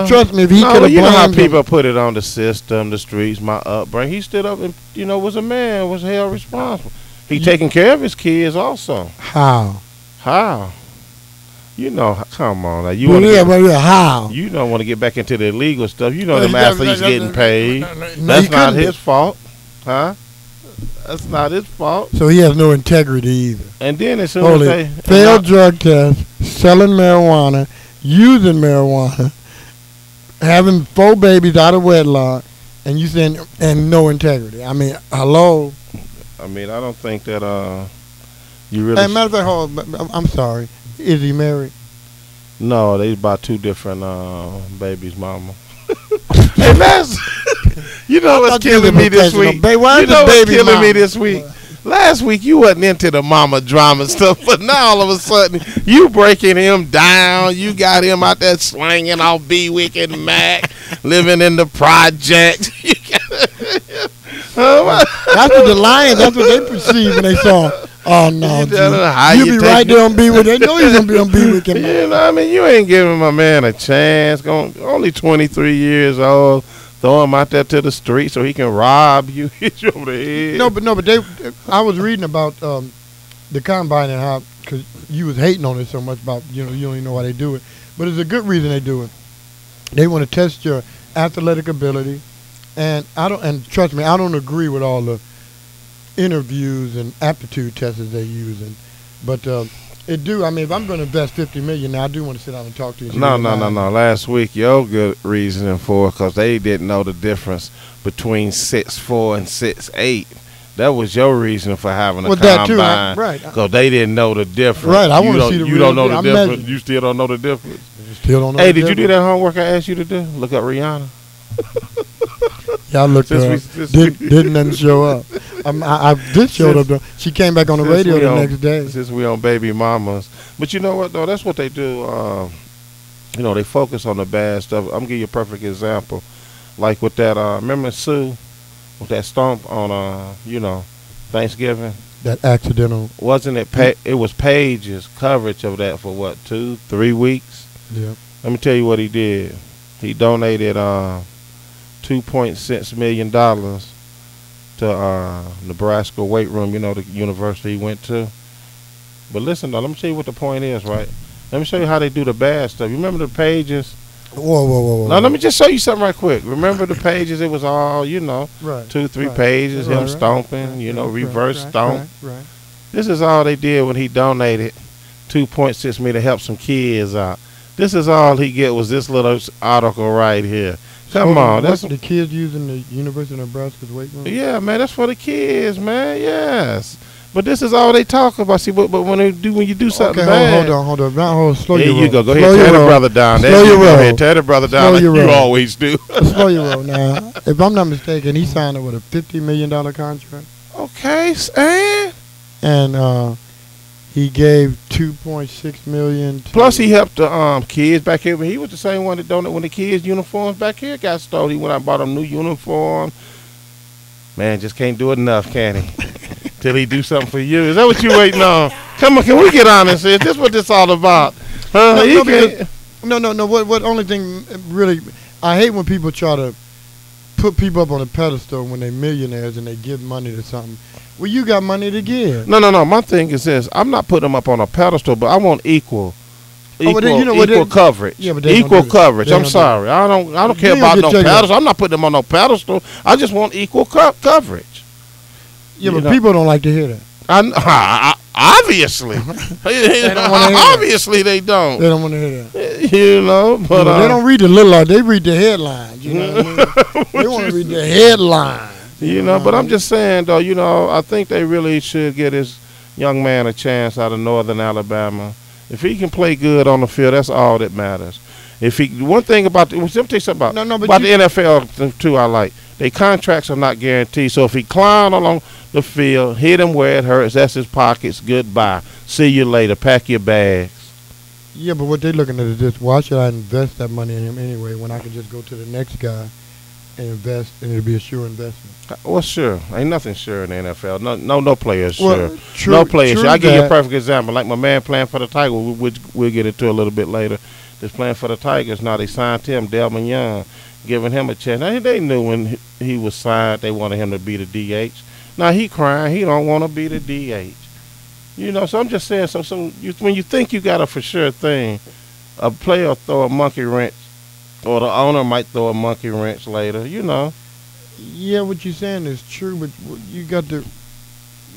trust me, if he could have you know how people put it on the system, the streets, my upbringing. He stood up and was a man, was held responsible. He taking care of his kids also. How? You know, come on. Now, how? You don't want to get back into the illegal stuff. You know, the athlete's getting paid. That's not his fault, huh? That's not his fault. So he has no integrity either. And then as soon as they failed drug test, selling marijuana, using marijuana, having 4 babies out of wedlock, and you saying and no integrity. I mean, hello. I mean, I don't think that you really. Hey, matter of fact, I'm sorry. Is he married? No, they about 2 different babies, mama. Hey, you know what's killing me this week? You know what's killing me this week? Last week you wasn't into the mama drama stuff, but now all of a sudden you breaking him down. You got him out there slanging off B-Wick and Mac, living in the project. That's what the Lions, that's what they perceived when they saw. Oh no, you be right there on B-Wick. They know he's gonna be on B-Wick. You know, I mean, you ain't giving my man a chance. Only 23 years old. Throw him out there to the street so he can rob you, hit you over the head. No, but I was reading about the combine and how, because you was hating on it so much about, you don't even know why they do it, but it's a good reason they do it. They want to test your athletic ability, and trust me, I don't agree with all the interviews and aptitude tests they're using, but it do. I mean, if I'm going to invest $50 million now, I do want to sit down and talk to you. No. Last week, your good reasoning for it, because they didn't know the difference between 6'4" and 6'8". That was your reason for having a combine, right? Because they didn't know the difference. Right. I want to see the. You don't know the difference. You still don't know the difference. Still don't know. Hey, did you do that homework I asked you to do? Look up Rihanna. Yeah, I looked up. Didn't nothing show up. I did show up though. She came back on the radio the next day. Since we on baby mamas, but you know what though? That's what they do. They focus on the bad stuff. I'm gonna give you a perfect example, like with that. Remember Sue, with that stomp on Thanksgiving. That accidental. Wasn't it? It was Paige's coverage of that for what 2-3 weeks. Yeah. Let me tell you what he did. He donated $2.6 million to Nebraska weight room. You know, the university he went to. But listen, though, let me tell you what the point is, right? Let me show you how they do the bad stuff. You remember the pages? Whoa. Now, let me just show you something right quick. Remember the pages? It was all, you know, Right. 2-3 pages, him stomping, you know, reverse stomp. Right. This is all they did when he donated $2.6 million to help some kids out. This is all he get was this little article right here. Come on, that's the kids using the University of Nebraska's weight room. yeah, man. That's for the kids, man. Yes, but this is all they talk about. See, but when you do something bad, hold on. Now, slow there your roll. you go. Go Slow ahead, your tear the roll. brother down. Slow There your you go. roll. Ahead, tear the brother down Slow like your you roll. always do. Slow your roll. Now, if I'm not mistaken, he signed with a $50 million contract, Okay, and he gave $2.6 million. plus he helped the kids back here. But he was the same one that donated when the kids' uniforms back here got stolen. He went out and bought them new uniforms. Man, just can't do enough, can he? Till he do something for you. Is that what you waiting on? Come on, can we get honest here? This what this all about? No. What only thing really, I hate when people try to put people up on a pedestal when they're millionaires and they give money to something. Well, you got money to give. No. My thing is this: I'm not putting them up on a pedestal, but I want equal coverage. Yeah, but they equal don't do that. coverage. They I'm don't do sorry. I don't care They about don't no get taken pedestal. I'm not putting them on no pedestal. I just want equal coverage. Yeah, You but know. people don't like to hear that. Obviously, obviously they don't. They don't want to hear that. You know, but They don't read the little art. They read the headlines. You know what I mean? They want to read the headlines. You know, but I'm just saying though. You know, I think they really should get this young man a chance out of Northern Alabama. If he can play good on the field, that's all that matters. If he, one thing about let me tell you something about the NFL too. I like their contracts are not guaranteed. So if he climb along the field, hit him where it hurts, that's his pockets. Goodbye. See you later. Pack your bags. Yeah, but what they're looking at is this: why should I invest that money in him anyway when I can just go to the next guy and invest, and it'll be a sure investment? Well, sure. Ain't nothing sure in the NFL. No player is sure. Well, true, no player is true sure. I give you a that. perfect example. Like my man playing for the Tigers, which we'll get into a little bit later. That's playing for the Tigers now. They signed him, Delvin Young, giving him a chance. Now, they knew when he was signed they wanted him to be the DH. Now he crying. He don't want to be the DH. You know, so I'm just saying. When you think you got a for sure thing, a player will throw a monkey wrench, or the owner might throw a monkey wrench later. You know. Yeah, what you're saying is true, but you got to,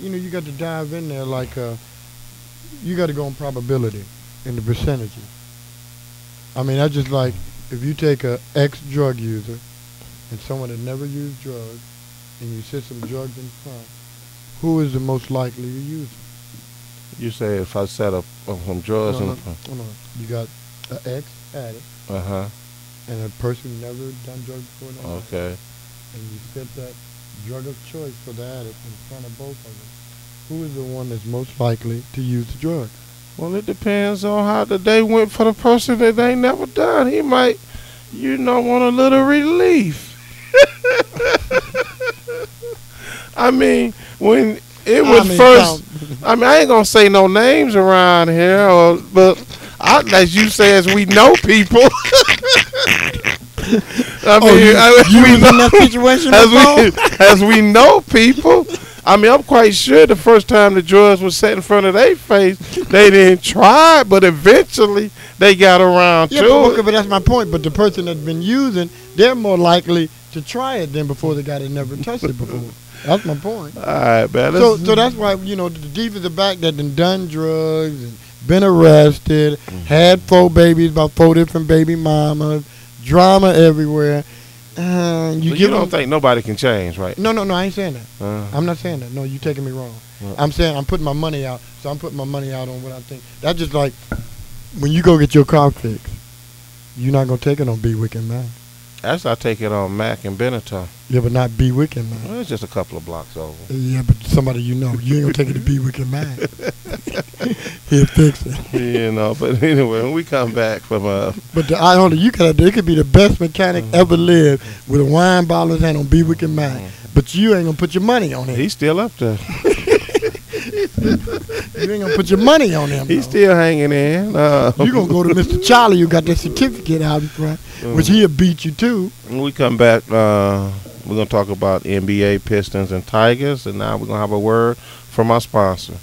you got to dive in there like you got to go on probability and the percentages. I mean, that's just like if you take a ex-drug user and someone that never used drugs, and you set some drugs in front, who is the most likely to use them? You say if I set up some drugs No. You got an ex-addict and a person who never done drugs before in their life. Okay. And you set that drug of choice for the addict in front of both of them. Who is the one that's most likely to use the drug? Well, it depends on how the day went for the person that they ain't never done. He might, want a little relief. I mean, when it was first, I ain't gonna say no names around here, but as you say, as we know people. As we know people. I mean, I'm quite sure the first time the drugs was set in front of their face, they didn't try it, but eventually they got around to it. But that's my point. But the person that's been using, they're more likely to try it than before the guy that never touched it before. That's my point. All right, man. So that's why, the defensive back that done drugs and been arrested, had 4 babies by 4 different baby mamas, drama everywhere. You don't think nobody can change, right? No, I ain't saying that. I'm not saying that. No, you taking me wrong. I'm saying I'm putting my money out, so I'm putting my money out on what I think. That's just like when you go get your car fixed, you're not going to take it on B. Wick and Mac. That's I take it on Mac and Benetton. Yeah, but not B. Wick and Mac. Well, it's just a couple of blocks over. Yeah, but somebody you ain't going to take it to B. Wick and Mac. He'll fix it. But anyway, when we come back from But it could be the best mechanic ever lived with a wine bottle in his hand on B. Wick and Mac. But you ain't going to put your money on it. He's still up there. You ain't gonna put your money on him. He's still hanging in. You gonna go to Mr. Charlie, you got that certificate out in front, which he'll beat you too. When we come back, we're gonna talk about NBA, Pistons, and Tigers, and now we're gonna have a word from our sponsor.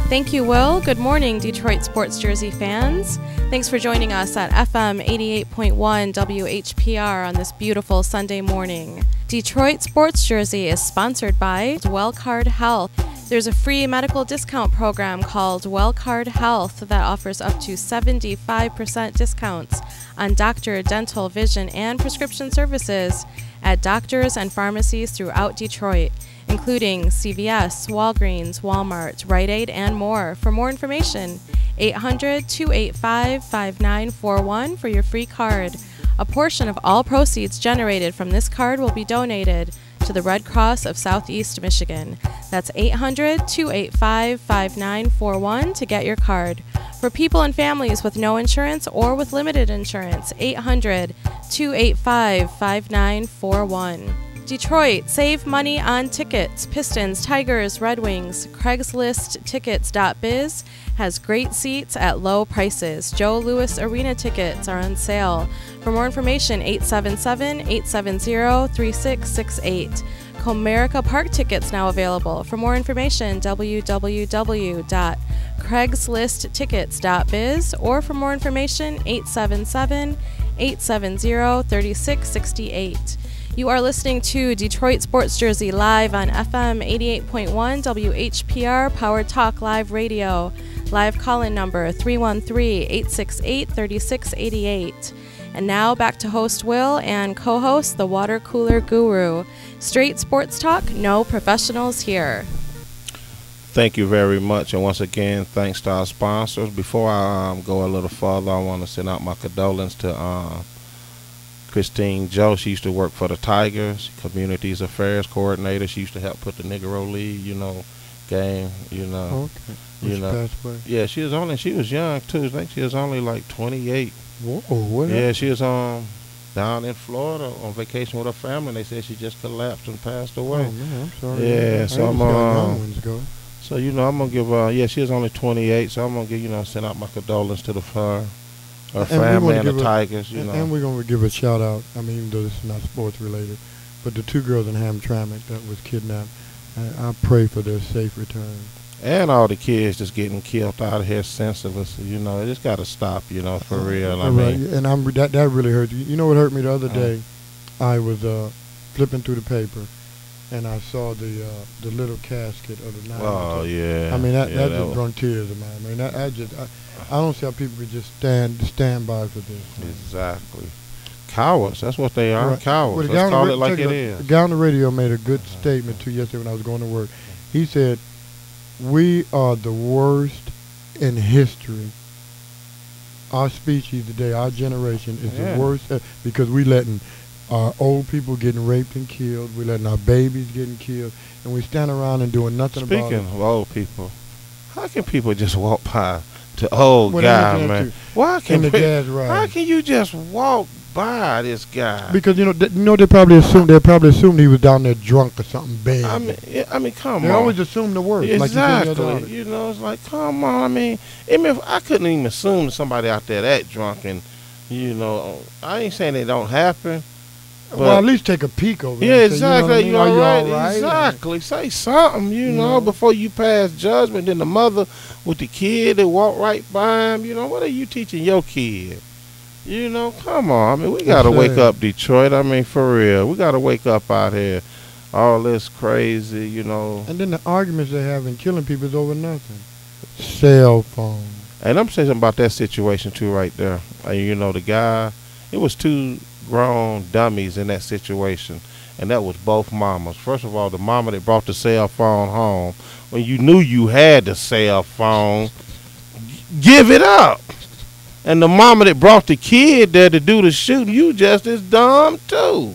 Thank you, Will. Good morning, Detroit sports jersey fans. Thanks for joining us at FM 88.1 WHPR on this beautiful Sunday morning. Detroit Sports Jersey is sponsored by Wellcard Health. There's a free medical discount program called Wellcard Health that offers up to 75% discounts on doctor, dental, vision, and prescription services at doctors and pharmacies throughout Detroit, including CVS, Walgreens, Walmart, Rite Aid, and more. For more information, 800-285-5941 for your free card. A portion of all proceeds generated from this card will be donated to the Red Cross of Southeast Michigan. That's 800-285-5941 to get your card. For people and families with no insurance or with limited insurance, 800-285-5941. Detroit, save money on tickets. Pistons, Tigers, Red Wings. CraigslistTickets.biz has great seats at low prices. Joe Louis Arena tickets are on sale. For more information, 877-870-3668. Comerica Park tickets now available. For more information, www.craigslisttickets.biz, or for more information, 877-870-3668. You are listening to Detroit Sports Jersey live on FM 88.1 WHPR Power Talk Live Radio. Live call-in number 313-868-3688. And now back to host Will and co-host the Water Cooler Guru. Straight sports talk, no professionals here. Thank you very much, and once again, thanks to our sponsors. Before I go a little further, I want to send out my condolences to Christine Joe. She used to work for the Tigers, Communities Affairs Coordinator. She used to help put the Negro League, game, Okay. Passed away. Yeah, she was young too. I think she was only like 28. Whoa, what? Yeah, she was down in Florida on vacation with her family, and they said she just collapsed and passed away. Oh man, I'm sorry. Yeah, so I'm young ones go. So I'm gonna give she was only 28, so I'm gonna give send out my condolences to her family and the Tigers. And we're gonna give a shout out. I mean, even though this is not sports related, but the two girls in Hamtramck that was kidnapped, I pray for their safe return. And all the kids just getting killed out here senseless. It just got to stop. For real. I mean, and that really hurt. You know what hurt me the other day? I was flipping through the paper, and I saw the little casket of the 9. Oh yeah. I mean that just brought tears of mine. I mean I don't see how people could just stand by for this. Exactly. Cowards. That's what they are. Right. Cowards. Let's call it like it is. The guy on the radio made a good statement too yesterday when I was going to work. He said, "We are the worst in history. Our species today, our generation, is the worst because we letting our old people getting raped and killed. We letting our babies getting killed, and we stand around and doing nothing about it." Speaking of old people, how can people just walk by the old guy, man? How can you just walk by this guy? Because they probably assumed he was down there drunk or something bad. I mean, come on. They always assume the worst. Exactly. It's like, come on. I mean, I couldn't even assume somebody out there that drunk, and I ain't saying it don't happen. Well, at least take a peek over. Yeah, exactly. You all right? Exactly. Say something, before you pass judgment. Then the mother with the kid that walk right by him. What are you teaching your kid? Come on. I mean, we got to wake up, Detroit. I mean, for real. We got to wake up out here. All this crazy, And then the arguments they have in killing people is over nothing. Cell phone. And I'm saying something about that situation, too, right there. The guy, it was two grown dummies in that situation, and that was both mamas. First of all, the mama that brought the cell phone home, when you knew you had the cell phone, give it up. And the mama that brought the kid there to do the shooting, you just as dumb too.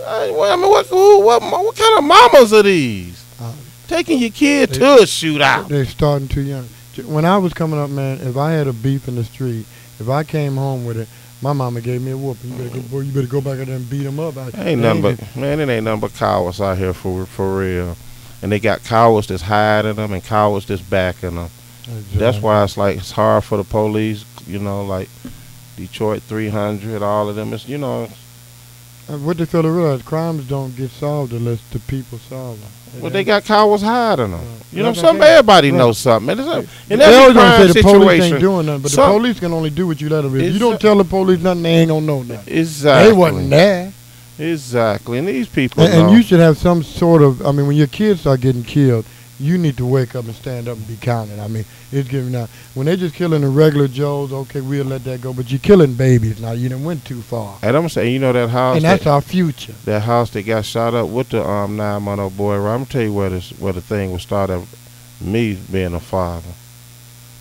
I mean, what kind of mamas are these? Taking your kid to a shootout. They're starting too young. When I was coming up, man, if I had a beef in the street, if I came home with it, my mama gave me a whooping. You better go back out there and beat them up. It ain't nothing but cowards out here for real. and they got cowards that's hiding them and cowards that's backing them. Exactly. That's why it's hard for the police, like Detroit 300, all of them. It's, What they fail to realize, crimes don't get solved unless the people solve them. well, they got cowards hiding them. That's okay. Everybody Right. knows something. In They every always gonna crime say the police ain't situation, doing nothing, but the police can only do what you let them. If you don't tell the police nothing, they ain't gonna know nothing. exactly. They wasn't there. Exactly, and these people And know. you should have some sort of, when your kids start getting killed, you need to wake up and stand up and be counted. It's giving out. When they just killing the regular Joes, okay, we'll let that go. But you're killing babies now. You done went too far. And I'm gonna say, that house, And that's our future. that house that got shot up with the 9-month-old boy. I'm gonna tell you where the thing was started. Me being a father,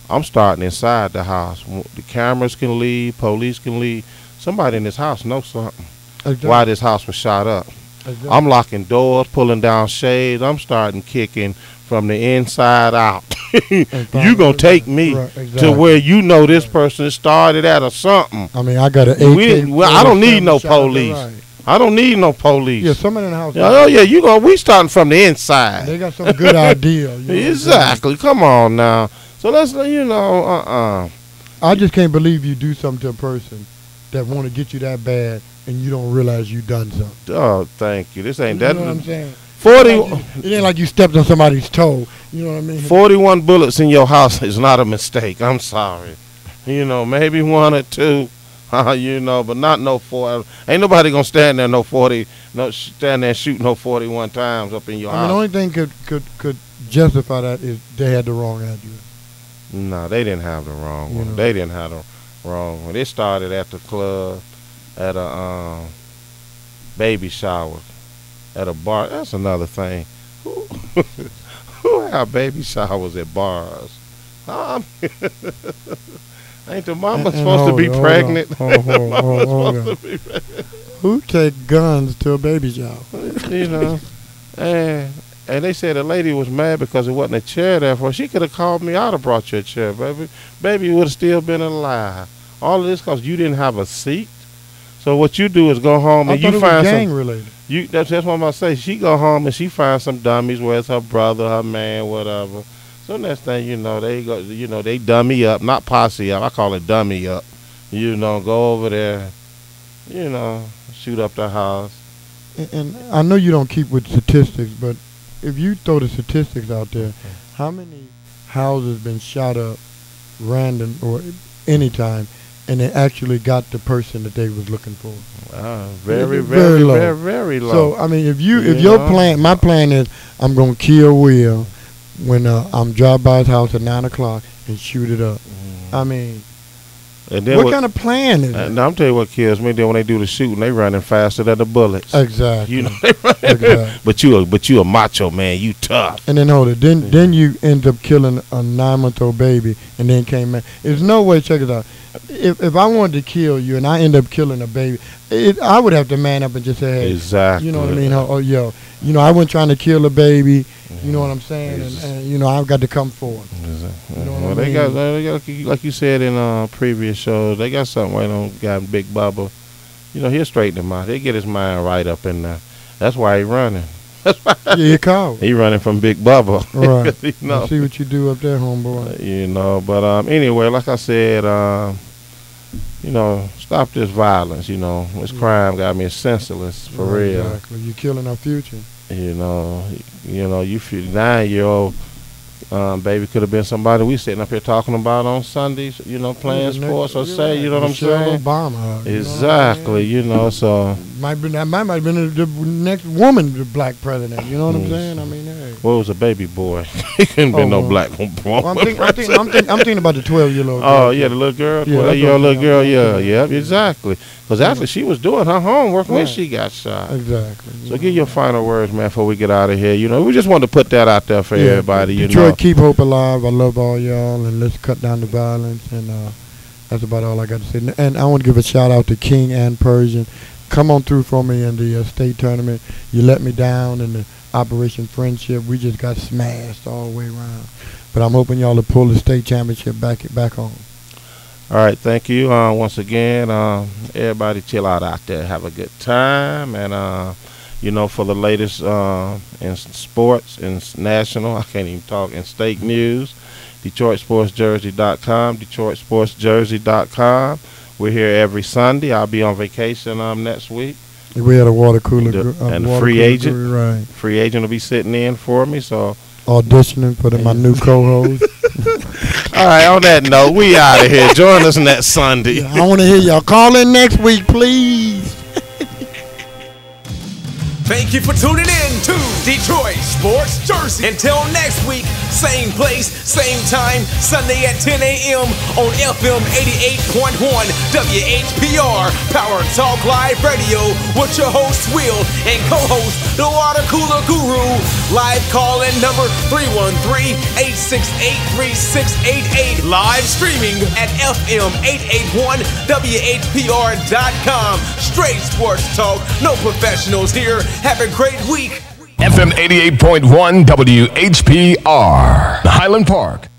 I'm starting inside the house. The cameras can leave, police can leave. Somebody in this house knows something. Exactly. Why this house was shot up? Exactly. I'm locking doors, pulling down shades. I'm starting kicking from the inside out. You gonna take me Right, to exactly. where this person started at or something. I got an AK. I don't need no shot up there, police. right. I don't need no police. Yeah, somebody in the house. Oh yeah, we starting from the inside. They got some good idea. You know what I'm saying? Exactly. Come on now. So let's I just can't believe you do something to a person that want to get you that bad and you don't realize you done something. Oh, thank you. This ain't You that. know what I'm saying? 40. It ain't like you stepped on somebody's toe. You know what I mean? 41 bullets in your house is not a mistake. I'm sorry. Maybe one or two. But not no 4. Ain't nobody gonna stand there stand there and shoot no 41 times up in your house. The only thing could justify that is they had the wrong address. No, they didn't have the wrong one. know. They didn't have the wrong one. It started at the club, at a baby shower, at a bar. That's another thing. Who have baby showers at bars? Ain't the mama supposed to be pregnant? Hold on. Who take guns to a baby shower? And they said the lady was mad because there wasn't a chair there for her. She could have called me. I'd have brought you a chair, baby. Baby would have still been alive. All of this because you didn't have a seat. So what you do is go home and I thought you it find was gang some. related. That's what I'm about to say. She go home and she finds some dummies, whether it's her brother, her man, whatever. So next thing they go, they dummy up, not posse up. I call it dummy up. Go over there, shoot up the house. And I know you don't keep with statistics, but if you throw the statistics out there, how many houses been shot up random or anytime, and they actually got the person that they was looking for? Very low. very, very low. So if your plan, my plan is I'm gonna kill Will when I'm drive by his house at 9:00 and shoot it up. And then what kind of plan is that? Now I'm telling you what kills me. Then when they do the shooting, they running faster than the bullets. Exactly. They running. Exactly. But you a macho man. You tough. And then hold it. Then you end up killing a 9-month-old baby, and then came back. There's no way. Check it out. If I wanted to kill you and I end up killing a baby, I would have to man up and just say, hey, exactly. You know what I mean? I wasn't trying to kill a baby. You know what I'm saying? And I've got to come forward. Exactly. You know Well, what they I mean? got, like you said in previous shows, they got something right on guy Big Bubba. He'll straighten him out. He'll get his mind right up in there. That's why he running. Yeah, you call. He running from Big Bubba. Right. I see what you do up there, homeboy. But anyway, like I said, stop this violence. This crime got me senseless for real. Exactly. You're killing our future. You 9-year-old baby could have been somebody we sitting up here talking about on Sundays, playing sports or say, you know what I'm saying? Obama. Exactly, so. That might have been the next woman, the black president. You know what I'm saying? Hey. Well, it was a baby boy. He couldn't been no black woman. Well, I'm thinking about the 12-year-old girl. Oh, yeah, the little girl. Yeah, 12-year-old little girl, yeah, exactly. Because after she was doing her homework when she got shot. Exactly. So give your final words, man, before we get out of here. We just wanted to put that out there for everybody, Detroit, keep hope alive. I love all y'all, and let's cut down the violence. And that's about all I got to say. And I want to give a shout-out to King and Persian. Come on through for me in the state tournament. You let me down in the Operation Friendship. We just got smashed all the way around. But I'm hoping y'all to pull the state championship back home. All right, thank you. Once again, everybody chill out there. Have a good time. And, for the latest in sports and national. I can't even talk, in state news. DetroitSportsJersey.com, DetroitSportsJersey.com. We're here every Sunday. I'll be on vacation next week. We had a water cooler and the free agent. Right. Free agent will be sitting in for me. So auditioning for my new co-host. All right, on that note, we out of here. Join us next Sunday. I want to hear y'all. Call in next week, please. Thank you for tuning in to Detroit Sports Jersey. Until next week, same place, same time, Sunday at 10 a.m. on FM 88.1 WHPR, Power Talk Live Radio, with your host Will and co-host the Water Cooler Guru. Live call-in number 313-868-3688. Live streaming at FM881WHPR.com. Straight sports talk, no professionals here. Have a great week. FM 88.1 WHPR, Highland Park.